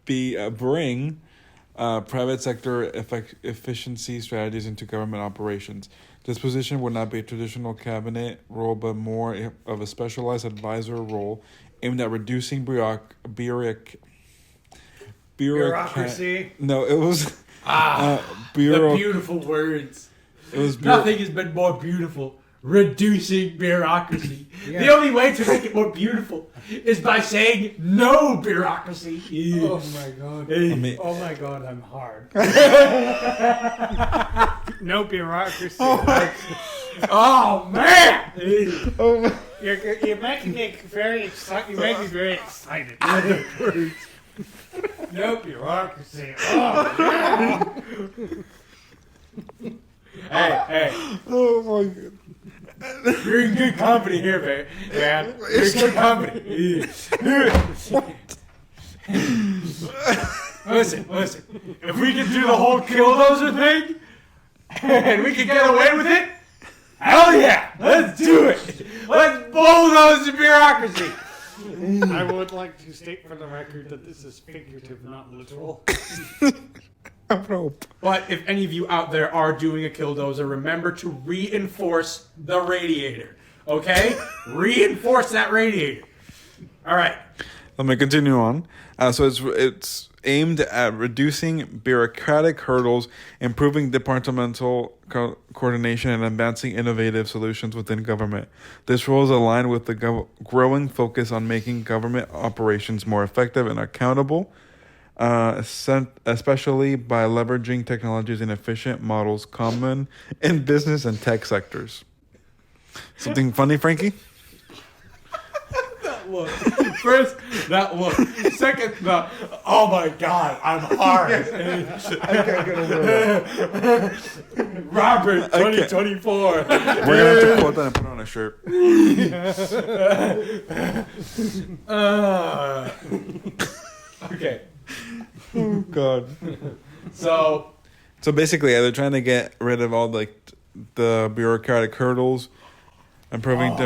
Speaker 1: to bring private sector efficiency strategies into government operations. This position would not be a traditional cabinet role, but more of a specialized advisor role aimed at reducing bureaucracy. No, it was
Speaker 3: The beautiful words.
Speaker 1: It was
Speaker 3: Nothing has been more beautiful. Reducing bureaucracy. The only way to make it more beautiful is by saying no bureaucracy.
Speaker 2: Oh my god. Oh my god, I'm hard. No bureaucracy.
Speaker 3: Oh man!
Speaker 2: You're making me very excited. You make me very excited. No bureaucracy. Oh,
Speaker 3: Hey,
Speaker 1: Oh my god.
Speaker 3: you're in good company here, man. You're in good company. Listen. If we can do the whole killdozer thing, and we can get away with it, hell yeah! Let's do it! Let's bulldoze the bureaucracy!
Speaker 2: I would like to state for the record that this is figurative, not literal.
Speaker 1: I hope.
Speaker 3: But if any of you out there are doing a killdozer, remember to reinforce the radiator. Okay? Reinforce that radiator. All right.
Speaker 1: Let me continue on. So it's aimed at reducing bureaucratic hurdles, improving departmental coordination, and advancing innovative solutions within government. This role is aligned with the growing focus on making government operations more effective and accountable, especially by leveraging technologies and efficient models common in business and tech sectors. Something funny, Frankie?
Speaker 3: Look. First, that look. Second, the, oh my God, I'm hard. Robert, 2024.
Speaker 1: We're gonna have to quote that and put it on a shirt.
Speaker 3: Okay.
Speaker 1: Oh God.
Speaker 3: So
Speaker 1: basically, they're trying to get rid of all like the bureaucratic hurdles, improving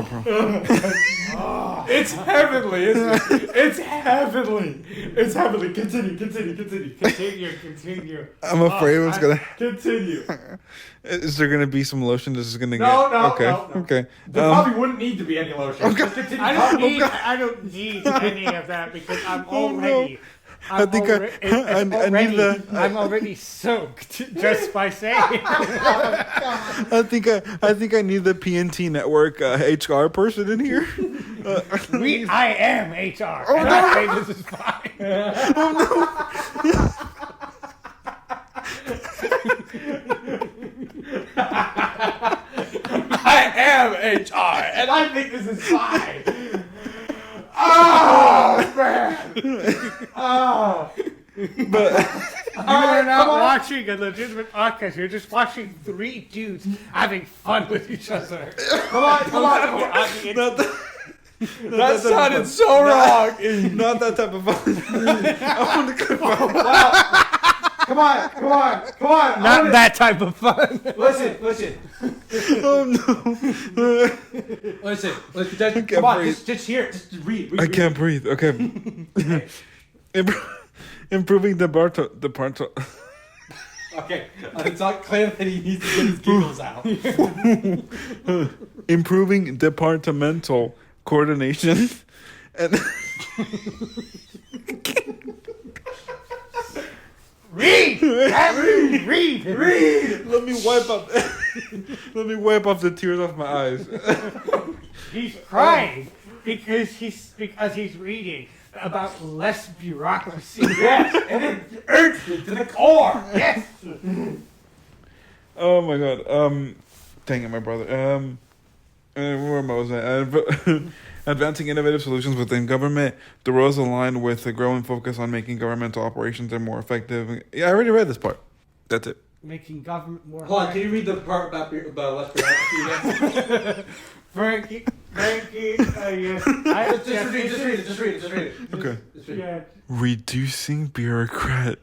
Speaker 3: it's heavenly, isn't it? It's heavenly. It's heavenly. Continue.
Speaker 2: Continue.
Speaker 1: I'm afraid it's gonna.
Speaker 3: Continue.
Speaker 1: Is there gonna be some lotion? This is gonna
Speaker 3: No,
Speaker 1: get. Okay.
Speaker 3: no.
Speaker 1: Okay.
Speaker 3: There probably wouldn't need to be any lotion. Just continue.
Speaker 2: I don't need any of that because I'm already.
Speaker 1: I think I need the.
Speaker 2: I'm already soaked just by saying.
Speaker 1: I think I need the P&TNetwork HR person in here.
Speaker 2: I am HR. And I say this is fine.
Speaker 3: I am HR, and I think this is fine. Oh man! Oh.
Speaker 1: But
Speaker 2: You're not watching a legitimate podcast. You're just watching three dudes having fun with each other.
Speaker 3: Come on! That sounded so wrong.
Speaker 1: Not that type of fun. I want to go.
Speaker 3: Come on!
Speaker 2: Not that type of fun.
Speaker 3: Listen.
Speaker 1: Oh no!
Speaker 3: Listen.
Speaker 1: can't
Speaker 3: Come on,
Speaker 1: breathe.
Speaker 3: just hear. Just read.
Speaker 1: I can't breathe. Okay. Improving the departmental.
Speaker 3: Okay, it's not clear that he needs to get his giggles out.
Speaker 1: Improving departmental coordination and.
Speaker 2: Read. Read.
Speaker 1: Let me wipe up. Let me wipe off the tears off my eyes.
Speaker 2: He's crying because he's reading about less bureaucracy.
Speaker 3: Yes, and it urged me to the core.
Speaker 2: Yes.
Speaker 1: Oh my God. Dang it, my brother. Where was I? Advancing innovative solutions within government. The roles align with a growing focus on making governmental operations more effective. Yeah, I already read this part. That's it.
Speaker 2: Making government more.
Speaker 3: Hold on, can you read the part about less bureaucracy again?
Speaker 2: Frankie. Yes.
Speaker 3: Just read it.
Speaker 1: Okay.
Speaker 3: Just read it.
Speaker 2: Yeah.
Speaker 1: Reducing bureaucracy.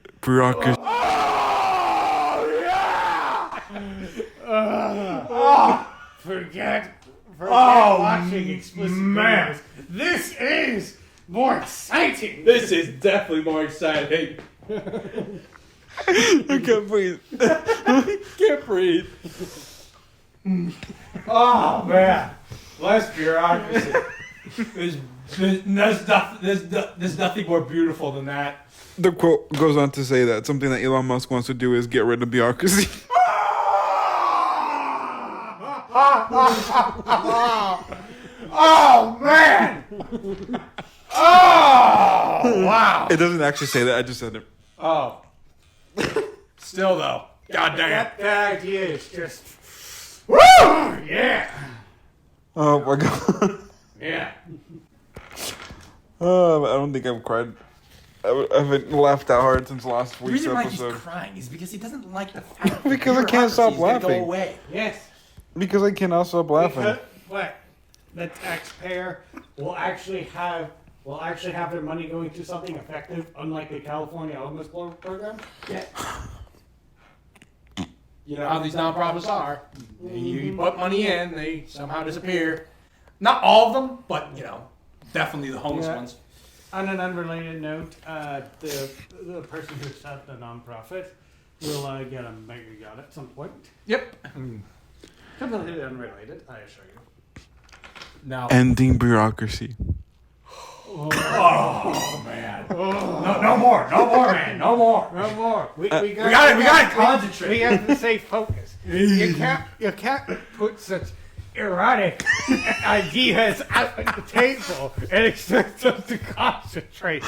Speaker 2: Forget watching explicit videos. This is more exciting.
Speaker 3: This is definitely more exciting.
Speaker 1: I can't breathe.
Speaker 3: Can't breathe. Oh man, less bureaucracy. There's nothing more beautiful than that.
Speaker 1: The quote goes on to say that something that Elon Musk wants to do is get rid of bureaucracy.
Speaker 3: Oh man! Oh wow!
Speaker 1: It doesn't actually say that. I just said it.
Speaker 3: Oh. Still though. God damn.
Speaker 2: That idea is just. Woo! Yeah.
Speaker 1: Oh my God.
Speaker 3: Yeah.
Speaker 1: I don't think I've cried. I haven't laughed that hard since last
Speaker 3: The
Speaker 1: week's
Speaker 3: reason why
Speaker 1: episode.
Speaker 3: he's crying is because he doesn't like the fact that
Speaker 1: Because I can't stop
Speaker 3: bureaucracy is gonna
Speaker 1: laughing.
Speaker 3: Go away.
Speaker 2: Yes.
Speaker 1: Because I cannot stop laughing.
Speaker 2: What? The taxpayer will actually have their money going to something effective, unlike the California homeless program.
Speaker 3: Yeah. You know how these nonprofits are. You put money in, they somehow disappear. Not all of them, but definitely the homeless ones.
Speaker 2: On an unrelated note, the person who set the nonprofit will get a mega yacht at some point.
Speaker 3: Yep.
Speaker 2: Completely unrelated, I assure you.
Speaker 3: Now.
Speaker 1: Ending bureaucracy.
Speaker 3: Oh man. No more, man. No more.
Speaker 2: No more. We
Speaker 3: gotta concentrate.
Speaker 2: We have to stay focused. You can't put such erotic ideas out on the table and expect us to concentrate.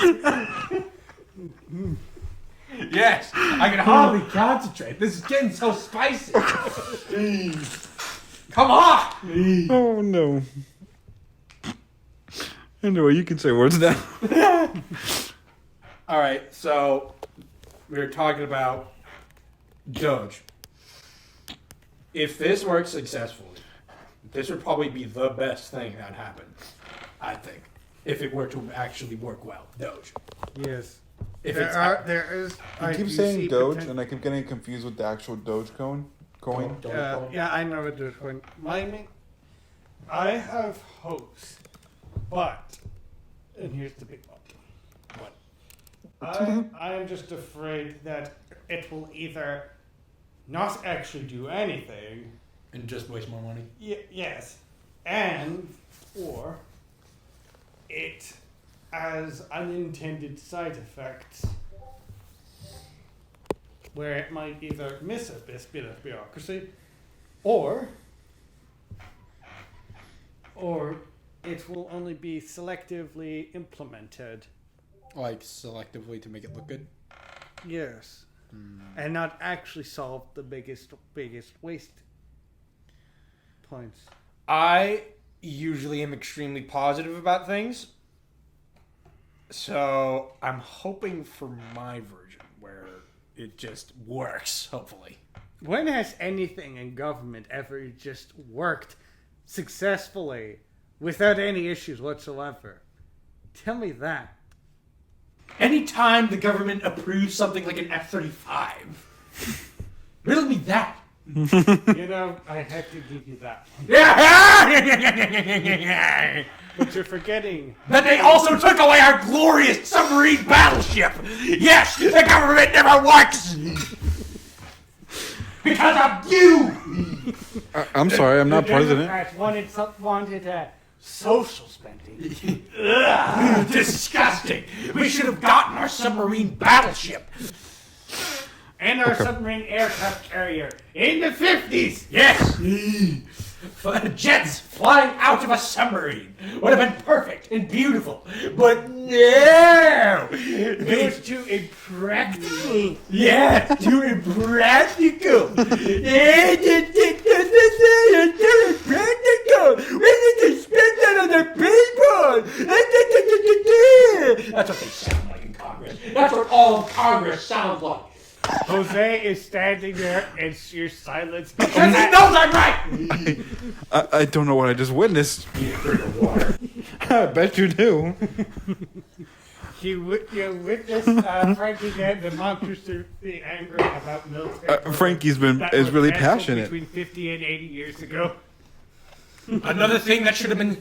Speaker 3: Yes, I can hardly concentrate. This is getting so spicy. Come on.
Speaker 1: Oh no. Anyway, you can say words now.
Speaker 3: All right, so we were talking about Doge. if this works successfully, this would probably be the best thing that happened. I think, if it were to actually work well, Doge.
Speaker 2: Yes.
Speaker 3: If
Speaker 2: There is.
Speaker 5: You keep saying Doge, and I keep getting confused with the actual Doge coin.
Speaker 2: Yeah, I know what Dogecoin. I have hopes, but, and here's the big one. What? I am just afraid that it will either not actually do anything,
Speaker 3: and just waste more money.
Speaker 2: yes, or it has unintended side effects where it might either miss a bit of bureaucracy, or it will only be selectively implemented.
Speaker 3: Like selectively to make it look good.
Speaker 2: Yes. And not actually solve the biggest waste points.
Speaker 3: I usually am extremely positive about things, so I'm hoping for my version where it just works, hopefully.
Speaker 2: When has anything in government ever just worked successfully without any issues whatsoever? Tell me that.
Speaker 3: Anytime the government approves something like an F-35, riddle me that.
Speaker 2: You know, I have to give you that one. But you're forgetting.
Speaker 3: That they also took away our glorious submarine battleship. Yes, the government never works. Because of you.
Speaker 1: I'm sorry, I'm not
Speaker 2: The
Speaker 1: president.
Speaker 2: Democrats wanted social spending.
Speaker 3: Ugh, disgusting. We should have gotten our submarine battleship.
Speaker 2: And our submarine aircraft carrier in the 50s.
Speaker 3: Yes. Jets flying out of a submarine would have been perfect and beautiful. But no.
Speaker 2: It was too impractical.
Speaker 3: Yeah, too impractical. We need to spend that on the people. That's what they sound like in Congress. That's what all of Congress sounds like.
Speaker 2: Jose is standing there in sheer silence.
Speaker 3: Because he knows I'm right.
Speaker 1: I don't know what I just witnessed.
Speaker 3: You drink of water.
Speaker 1: I bet you do.
Speaker 2: You witnessed Frankie get demonstratively angry about military.
Speaker 1: Frankie's been
Speaker 2: that
Speaker 1: is
Speaker 2: was
Speaker 1: really
Speaker 2: canceled
Speaker 1: passionate.
Speaker 2: between 50 and 80 years ago.
Speaker 3: Another thing that should have been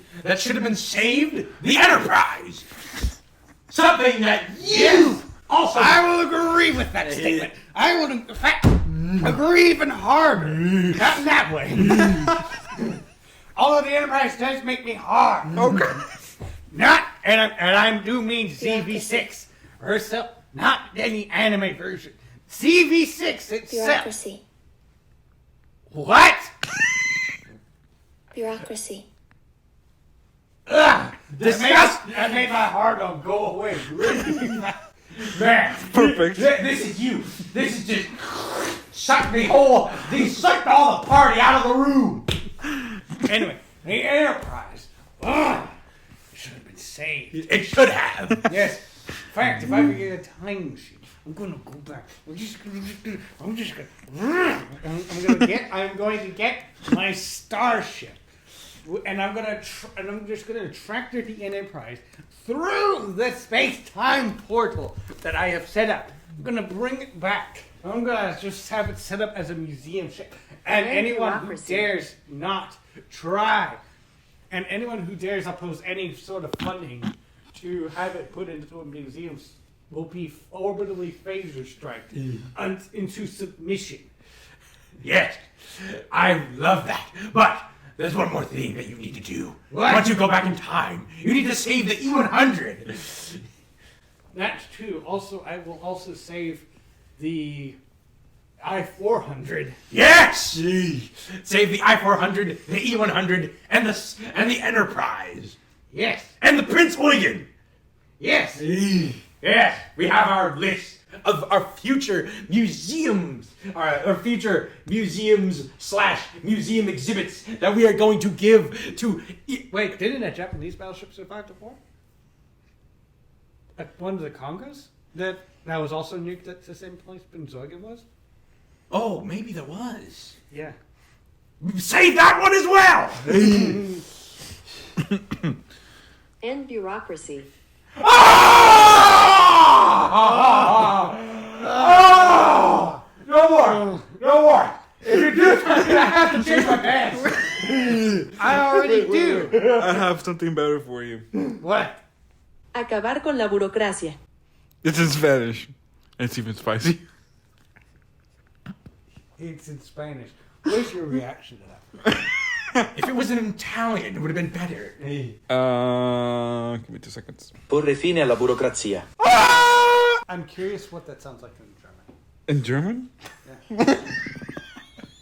Speaker 3: saved: the Enterprise. Something that you also.
Speaker 2: I will agree with that statement. I will, in fact, agree even harder. Not in that way. Although the Enterprise does make me hard.
Speaker 1: Okay.
Speaker 2: Not, and I do mean CV6 herself, not any anime version. CV6 itself.
Speaker 8: Bureaucracy.
Speaker 2: What?
Speaker 8: Bureaucracy.
Speaker 2: Ugh!
Speaker 3: Disgust.
Speaker 2: That made my heart go away. Man.
Speaker 1: Perfect.
Speaker 3: This is you. This is just sucked the whole. They sucked all the party out of the room.
Speaker 2: Anyway, the Enterprise. Ugh! Should have been saved.
Speaker 3: It should have.
Speaker 2: Yes. In fact, if I ever get a time machine, I'm gonna go back. I'm going to get my starship, and I'm just gonna tractor the Enterprise through the space-time portal that I have set up. I'm gonna bring it back. I'm gonna just have it set up as a museum ship, and anyone who dares not try, and anyone who dares oppose any sort of funding to have it put into a museum will be orbitally phaser striked into submission.
Speaker 3: Yes, I love that. But there's one more thing that you need to do.
Speaker 2: What?
Speaker 3: Once you go back in time, you need to save the E100.
Speaker 2: That's true. Also, I will also save the I-400.
Speaker 3: Yes, save the I-400, the E100, and the Enterprise,
Speaker 2: Yes.
Speaker 3: and the Prince William.
Speaker 2: Yes.
Speaker 3: Yes, we have our list of our future museums, our future museums/museum exhibits that we are going to give to.
Speaker 2: Wait, didn't a Japanese battleship survive the war? One of the Congos? That was also nuked at the same place Benzoigan was?
Speaker 3: Oh, maybe there was.
Speaker 2: Yeah.
Speaker 3: Say that one as well!
Speaker 8: And bureaucracy.
Speaker 3: No more! If you do this, I'm gonna have to change my pants!
Speaker 2: I already do.
Speaker 1: I have something better for you.
Speaker 2: What?
Speaker 8: Acabar con la burocracia.
Speaker 1: It's in Spanish. It's even spicy.
Speaker 2: It's in Spanish. What's your reaction to that?
Speaker 3: If it was in Italian, it would have been better.
Speaker 1: Give me 2 seconds.
Speaker 9: Porre fine alla burocrazia.
Speaker 2: I'm curious what that sounds like in German.
Speaker 1: In German?
Speaker 2: Yeah.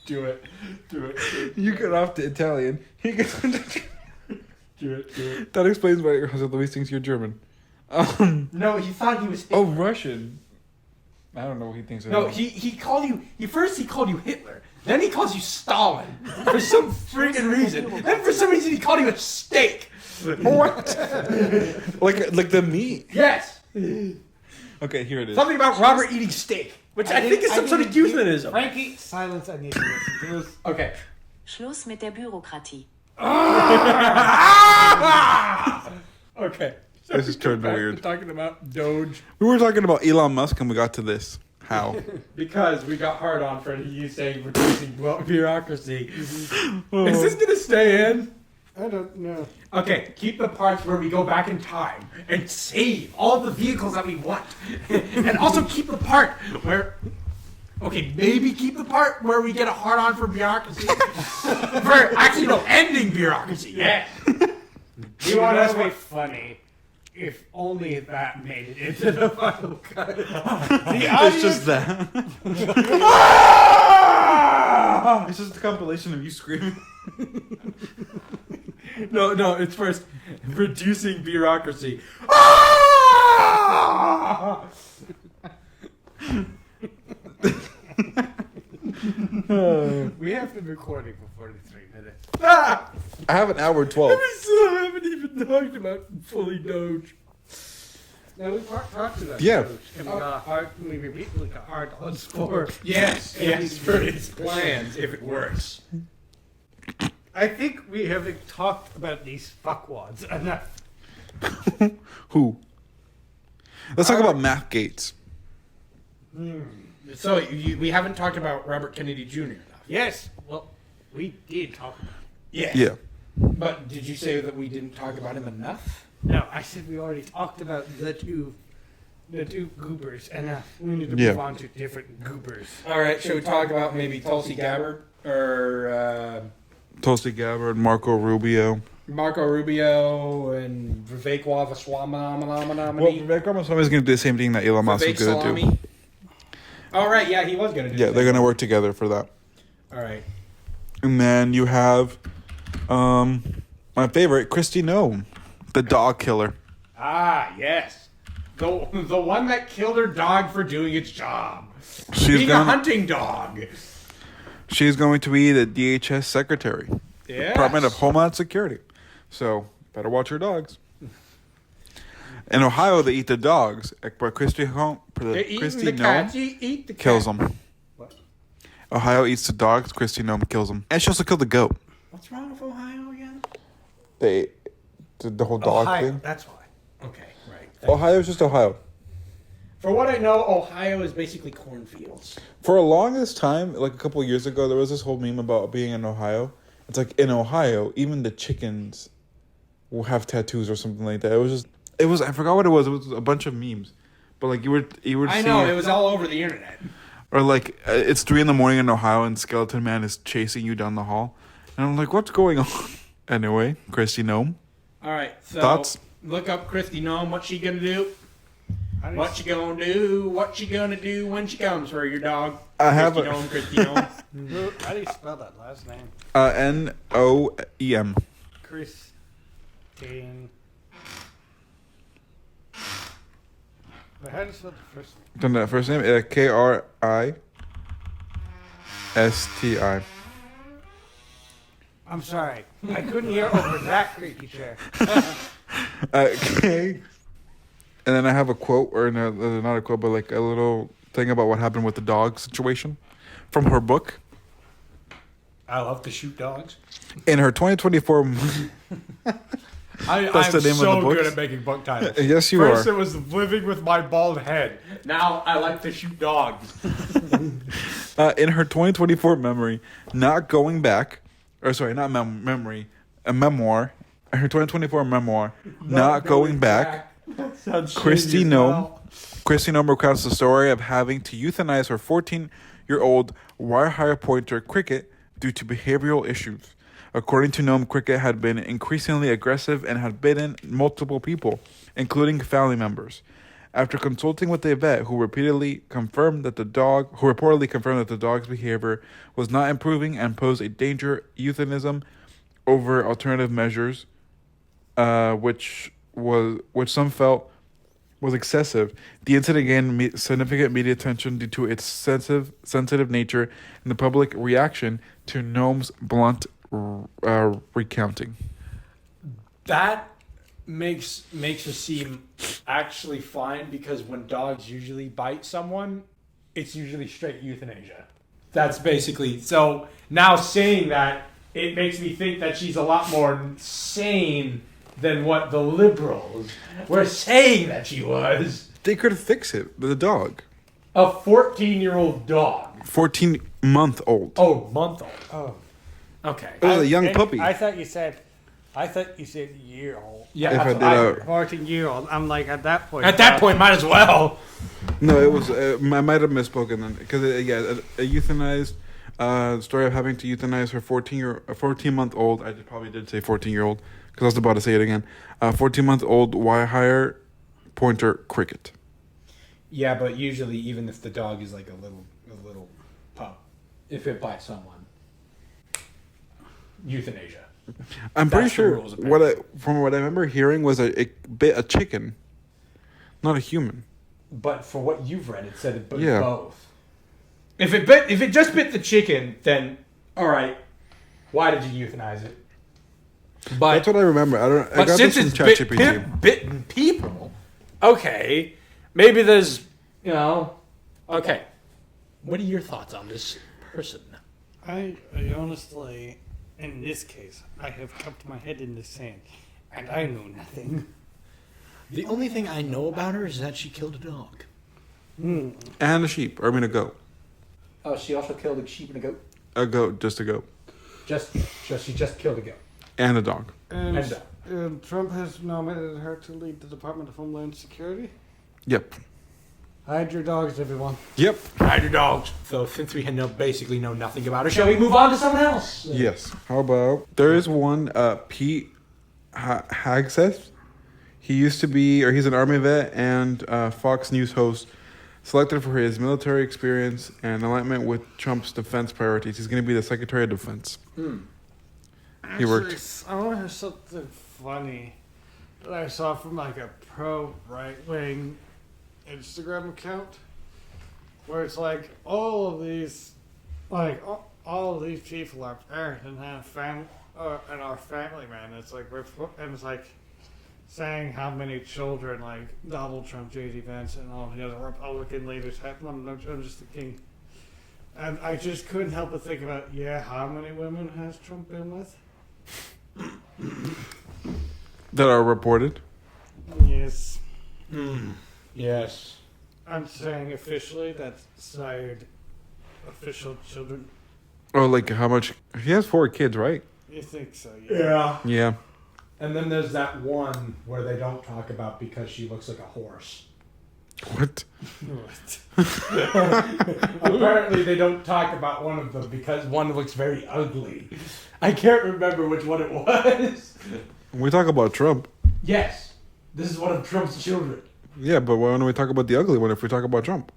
Speaker 3: Do it.
Speaker 1: You get off to Italian. He gets
Speaker 3: Do it.
Speaker 1: That explains why Jose Luis thinks you're German.
Speaker 3: No, he thought he was
Speaker 1: Oh, Russian. I don't know what he thinks.
Speaker 3: No, he called you. He called you Hitler. Then he calls you Stalin for some freaking reason. Then for some reason he called you a steak.
Speaker 1: What? like the meat.
Speaker 3: Yes.
Speaker 1: Okay, here it is.
Speaker 3: Something about Robert eating steak, which I think is some sort of euphemism.
Speaker 2: Frankie, silence. I need to listen to this.
Speaker 3: Okay.
Speaker 8: Schluss mit der Bürokratie.
Speaker 3: Okay.
Speaker 1: This is turned weird.
Speaker 3: We're talking about Doge
Speaker 1: We were talking about Elon Musk and we got to this. How?
Speaker 3: because we got hard on for you saying reducing bureaucracy. Is this gonna stay in?
Speaker 2: I don't know.
Speaker 3: Okay, keep the parts where we go back in time and save all the vehicles that we want. And also keep the part where... Okay, maybe keep the part where we get a hard-on for bureaucracy. Ending bureaucracy. Yeah.
Speaker 2: You want us to be funny? If only that made it into the final cut.
Speaker 1: It's just that. It's just a compilation of you screaming.
Speaker 3: No, it's first reducing bureaucracy.
Speaker 2: We have been recording for 43 minutes.
Speaker 1: I have an hour 12.
Speaker 3: We still haven't even talked about fully Doge.
Speaker 2: Now we talked about
Speaker 1: Yeah.
Speaker 2: Doge, and we repeatedly got hard odds for.
Speaker 3: Yes, for its plans, if it works.
Speaker 2: I think we haven't talked about these fuckwads enough.
Speaker 1: Who? Let's talk about Matt Gaetz.
Speaker 3: So we haven't talked about Robert Kennedy Jr. enough.
Speaker 2: Yes, well, we did talk about it.
Speaker 1: Yeah.
Speaker 3: But did you say that we didn't talk about him enough?
Speaker 2: No, I said we already talked about the two goobers, and we need to
Speaker 1: Yeah.
Speaker 2: move on to different goobers.
Speaker 3: All right, should we talk about maybe Tulsi Gabbard or
Speaker 1: Tulsi Gabbard, Marco Rubio.
Speaker 3: Marco Rubio and Vivek Ramaswamy?
Speaker 1: Well, Vivek Ramaswamy is going to do the same thing that Elon Musk is going to do.
Speaker 3: All right, yeah, he was going to do
Speaker 1: Yeah, they're going to work together for that.
Speaker 3: All right.
Speaker 1: And then you have my favorite, Kristi Noem, the dog killer.
Speaker 3: Ah, yes. The one that killed her dog for doing its job.
Speaker 1: She's
Speaker 3: Being a
Speaker 1: gonna-
Speaker 3: hunting dog.
Speaker 1: She's going to be the DHS secretary,
Speaker 3: Yes.
Speaker 1: Department of Homeland Security. So better watch your dogs. In Ohio, they eat the dogs, but
Speaker 3: They're eating
Speaker 1: Kristi
Speaker 3: the
Speaker 1: Noem
Speaker 3: cats. You eat the
Speaker 1: kills
Speaker 3: cat.
Speaker 1: them. Ohio eats the dogs. Kristi Noem kills them, and she also killed the goat.
Speaker 3: What's wrong with Ohio again?
Speaker 1: They did the whole dog
Speaker 2: Ohio,
Speaker 1: thing.
Speaker 2: that's why.
Speaker 3: Okay, right.
Speaker 1: Ohio's just Ohio.
Speaker 3: For what I know, Ohio is basically cornfields.
Speaker 1: For a longest time, like a couple of years ago, there was this whole meme about being in Ohio. It's like in Ohio, even the chickens will have tattoos or something like that. It was I forgot what it was. It was a bunch of memes, but like you were
Speaker 3: I
Speaker 1: seeing
Speaker 3: know, it was all over the internet.
Speaker 1: or like it's 3 a.m. in Ohio and Skeleton Man is chasing you down the hall, and I'm like, what's going on? Anyway, Kristi Noem.
Speaker 3: All right, so
Speaker 1: Thoughts?
Speaker 3: look up Kristi Noem. What's she gonna do? What you gonna do? What you gonna do when she comes for your dog?
Speaker 1: I have
Speaker 3: Kristi
Speaker 1: a-
Speaker 3: Noem, Kristi Noem.
Speaker 2: How do you spell that last name?
Speaker 1: Noem.
Speaker 2: Christine. But how do you spell the first name?
Speaker 1: Then the first name Kristi.
Speaker 2: I'm sorry. I couldn't hear over that creaky chair.
Speaker 1: Okay. And then I have a quote, or no, not a quote, but like a little thing about what happened with the dog situation from her book.
Speaker 2: I love to shoot dogs.
Speaker 1: In her 2024...
Speaker 2: I'm
Speaker 1: the name of
Speaker 2: so
Speaker 1: the books?
Speaker 2: good at making book titles.
Speaker 1: Yes, you
Speaker 2: First
Speaker 1: are.
Speaker 2: it was Living with My Bald Head. Now I like to shoot dogs.
Speaker 1: In her 2024 memory, Not Going Back... Or sorry, not memory. A memoir. Her 2024 memoir, Not Going Back. Kristi Noem recounts the story of having to euthanize her 14-year-old wire pointer Cricket due to behavioral issues. According to Noem, Cricket had been increasingly aggressive and had bitten multiple people, including family members. After consulting with a vet who reportedly confirmed that the dog's behavior was not improving and posed a danger, euthanism over alternative measures, which some felt was excessive. The incident gained significant media attention due to its sensitive nature and the public reaction to Noem's blunt recounting.
Speaker 2: That makes it seem actually fine, because when dogs usually bite someone, it's usually straight euthanasia. That's basically... So now saying that, it makes me think that she's a lot more sane than what the liberals were saying that she was.
Speaker 1: They could fix it with a dog.
Speaker 2: A 14-year-old dog.
Speaker 1: 14-month-old.
Speaker 2: Oh, month-old. Oh. Okay.
Speaker 1: It was a young puppy.
Speaker 2: I thought you said year-old. Yeah,
Speaker 1: If
Speaker 2: that's
Speaker 1: I
Speaker 2: what
Speaker 1: did
Speaker 2: 14-year-old. I'm like, at that point.
Speaker 3: At that point, might as well.
Speaker 1: No, it was... I might have misspoken then. Because, a euthanized... story of having to euthanize her 14-month-old... I probably did say 14-year-old, because I was about to say it again. 14-month-old wire pointer Cricket.
Speaker 3: Yeah, but usually, even if the dog is like a little pup, if it bites someone, euthanasia.
Speaker 1: I'm pretty
Speaker 3: That's the
Speaker 1: sure
Speaker 3: rules, apparently.
Speaker 1: from what I remember hearing was it bit a chicken, not a human.
Speaker 3: But for what you've read, it said it bit
Speaker 1: Yeah.
Speaker 3: both. If it just bit the chicken, then all right. Why did you euthanize it? But
Speaker 1: That's what I remember. I
Speaker 3: but
Speaker 1: got
Speaker 3: since
Speaker 1: this
Speaker 3: it's
Speaker 1: from ChatGPT.
Speaker 3: bitten people, okay, maybe there's okay. What are your thoughts on this person?
Speaker 2: I honestly, in this case, I have kept my head in the sand, and I know nothing.
Speaker 3: The only thing I know about her is that she killed a dog.
Speaker 1: And a sheep. Or a goat.
Speaker 3: Oh, she also killed a sheep and a goat.
Speaker 1: A goat, just a goat.
Speaker 3: She just killed a goat.
Speaker 1: And a dog.
Speaker 2: And Trump has nominated her to lead the Department of Homeland Security.
Speaker 1: Yep.
Speaker 2: Hide your dogs, everyone.
Speaker 1: Yep.
Speaker 3: Hide your dogs. So since we basically know nothing about her, shall we move on to someone else?
Speaker 1: Yes. How about... There is one, Pete Hegseth. He's an Army vet and Fox News host, selected for his military experience and alignment with Trump's defense priorities. He's going to be the Secretary of Defense. He worked.
Speaker 2: Actually, I have something funny that I saw from like a pro right-wing Instagram account, where it's like all of these people are parents and have family and are family man. It's like it's like saying how many children like Donald Trump, J.D. Vance, and all the other Republican leaders have. I'm just thinking, and I just couldn't help but think about how many women has Trump been with?
Speaker 1: That are reported.
Speaker 2: Yes.
Speaker 3: Yes.
Speaker 2: I'm saying officially that's sired official children.
Speaker 1: Oh, like how much? He has 4 kids, right?
Speaker 2: You think so?
Speaker 3: Yeah.
Speaker 1: Yeah.
Speaker 3: And then there's that one where they don't talk about because she looks like a horse.
Speaker 1: What?
Speaker 3: Apparently they don't talk about one of them because one looks very ugly. I can't remember which one it was.
Speaker 1: We talk about Trump.
Speaker 3: Yes. This is one of Trump's children.
Speaker 1: Yeah, but why don't we talk about the ugly one if we talk about Trump?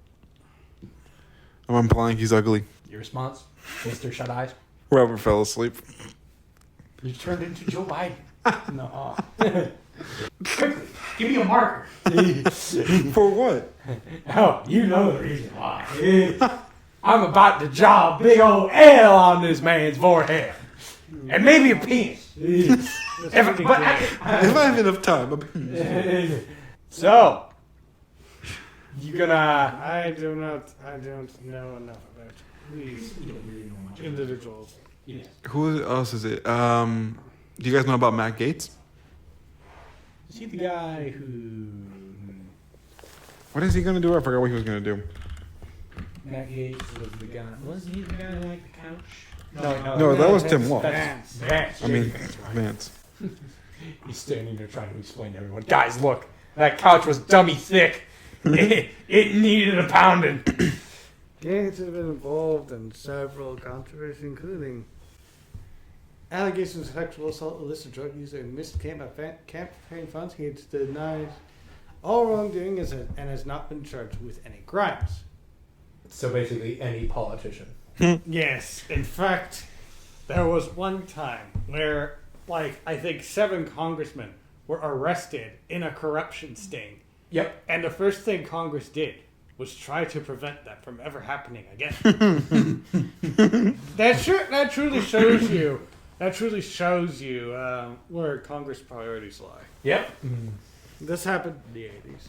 Speaker 1: I'm implying he's ugly.
Speaker 3: Your response, Mr. Shut Eyes?
Speaker 1: Robert fell asleep.
Speaker 3: You turned into Joe Biden. No. Quickly, give me a marker.
Speaker 1: For what?
Speaker 3: Oh, you know the reason why. I'm about to draw a big old L on this man's forehead. And maybe a penis.
Speaker 1: If I have enough time.
Speaker 3: So, you gonna...
Speaker 2: I don't know enough about these individuals.
Speaker 3: Yes.
Speaker 1: Who else is it? Do you guys know about Matt Gaetz?
Speaker 3: Is he the guy who...
Speaker 1: What is he gonna do? I forgot what he was gonna do.
Speaker 3: Matt Gaetz was the guy... Wasn't he the guy who liked the couch?
Speaker 1: No, that was Tim Wolf.
Speaker 3: Vance.
Speaker 1: I mean,
Speaker 3: That's right.
Speaker 1: Vance.
Speaker 3: He's standing there trying to explain to everyone. Guys, look. That couch was dummy thick. It needed a pounding.
Speaker 2: Gaetz has been involved in several controversies, including allegations of sexual assault, illicit drug use, and missed campaign funds. He denies all wrongdoing and has not been charged with any crimes.
Speaker 3: So basically, any politician.
Speaker 2: Yes, in fact, there was one time where, like, I think 7 congressmen were arrested in a corruption sting.
Speaker 3: Yep.
Speaker 2: And the first thing Congress did was try to prevent that from ever happening again. That truly shows you. That truly shows you where Congress priorities lie.
Speaker 3: Yep.
Speaker 2: This happened in the 80s.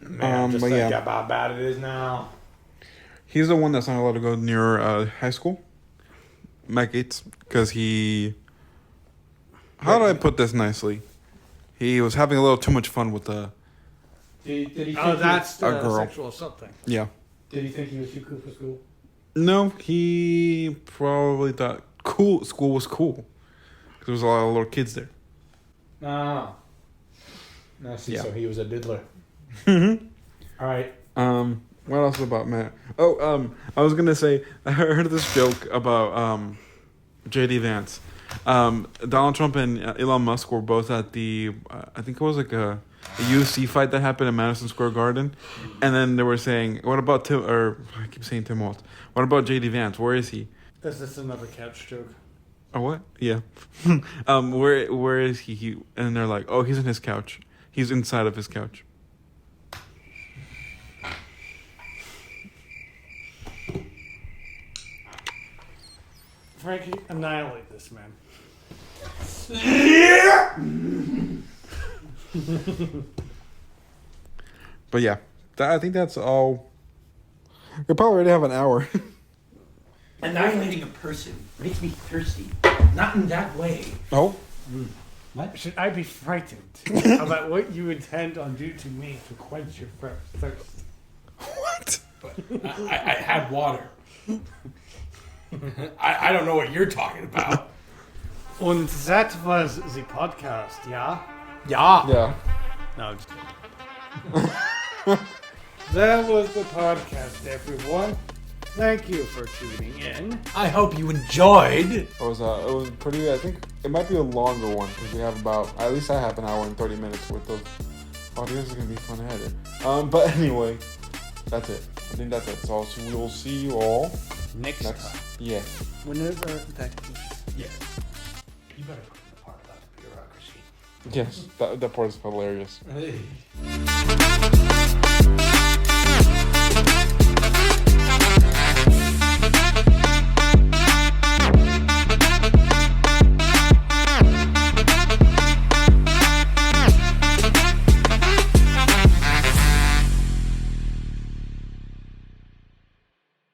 Speaker 3: Man, just
Speaker 1: but
Speaker 3: think
Speaker 1: yeah.
Speaker 3: about how bad it is now.
Speaker 1: He's the one that's not allowed to go near high school. Matt Gaetz, because he... How do I put this nicely? He was having a little too much fun with the...
Speaker 3: Did he
Speaker 2: Oh,
Speaker 3: think
Speaker 2: that's
Speaker 1: a
Speaker 2: the
Speaker 1: girl.
Speaker 2: sexual assault thing.
Speaker 1: Yeah.
Speaker 3: Did he think he was too cool for school?
Speaker 1: No, he probably thought school was cool. Because there was a lot of little kids there.
Speaker 3: No. No, see,
Speaker 1: Yeah.
Speaker 3: so he was a diddler. All right.
Speaker 1: What else about Matt? Oh, I was gonna say I heard this joke about JD Vance. Donald Trump and Elon Musk were both at the I think it was like a UFC fight that happened in Madison Square Garden, and then they were saying, "What about Tim?" Or I keep saying Tim Walt. What about JD Vance? Where is he?
Speaker 2: Is this another couch joke?
Speaker 1: Oh, what? Yeah. Where is he? And they're like, "Oh, he's in his couch. He's inside of his couch."
Speaker 2: Frankie, annihilate this man.
Speaker 1: But yeah, I think that's all. We probably already have an hour.
Speaker 3: Annihilating a person makes me thirsty. Not in that way.
Speaker 1: Oh.
Speaker 3: What?
Speaker 2: Should I be frightened about what you intend on do to me to quench your thirst?
Speaker 1: What?
Speaker 3: I had water. I don't know what you're talking about.
Speaker 2: Und that was the podcast, yeah?
Speaker 3: Yeah.
Speaker 1: Yeah.
Speaker 2: No, I'm just kidding. That was the podcast, everyone. Thank you for tuning in.
Speaker 3: I hope you enjoyed.
Speaker 1: It was pretty. I think it might be a longer one because we have at least I have an hour and 30 minutes worth of audio. This is gonna be fun to edit. But anyway, that's it. I think that's it. So we will see you all
Speaker 2: Next time.
Speaker 1: Yeah.
Speaker 2: Whenever that
Speaker 3: Yes. You better put in the part about the bureaucracy.
Speaker 1: Yes. That part is hilarious.
Speaker 3: Hey.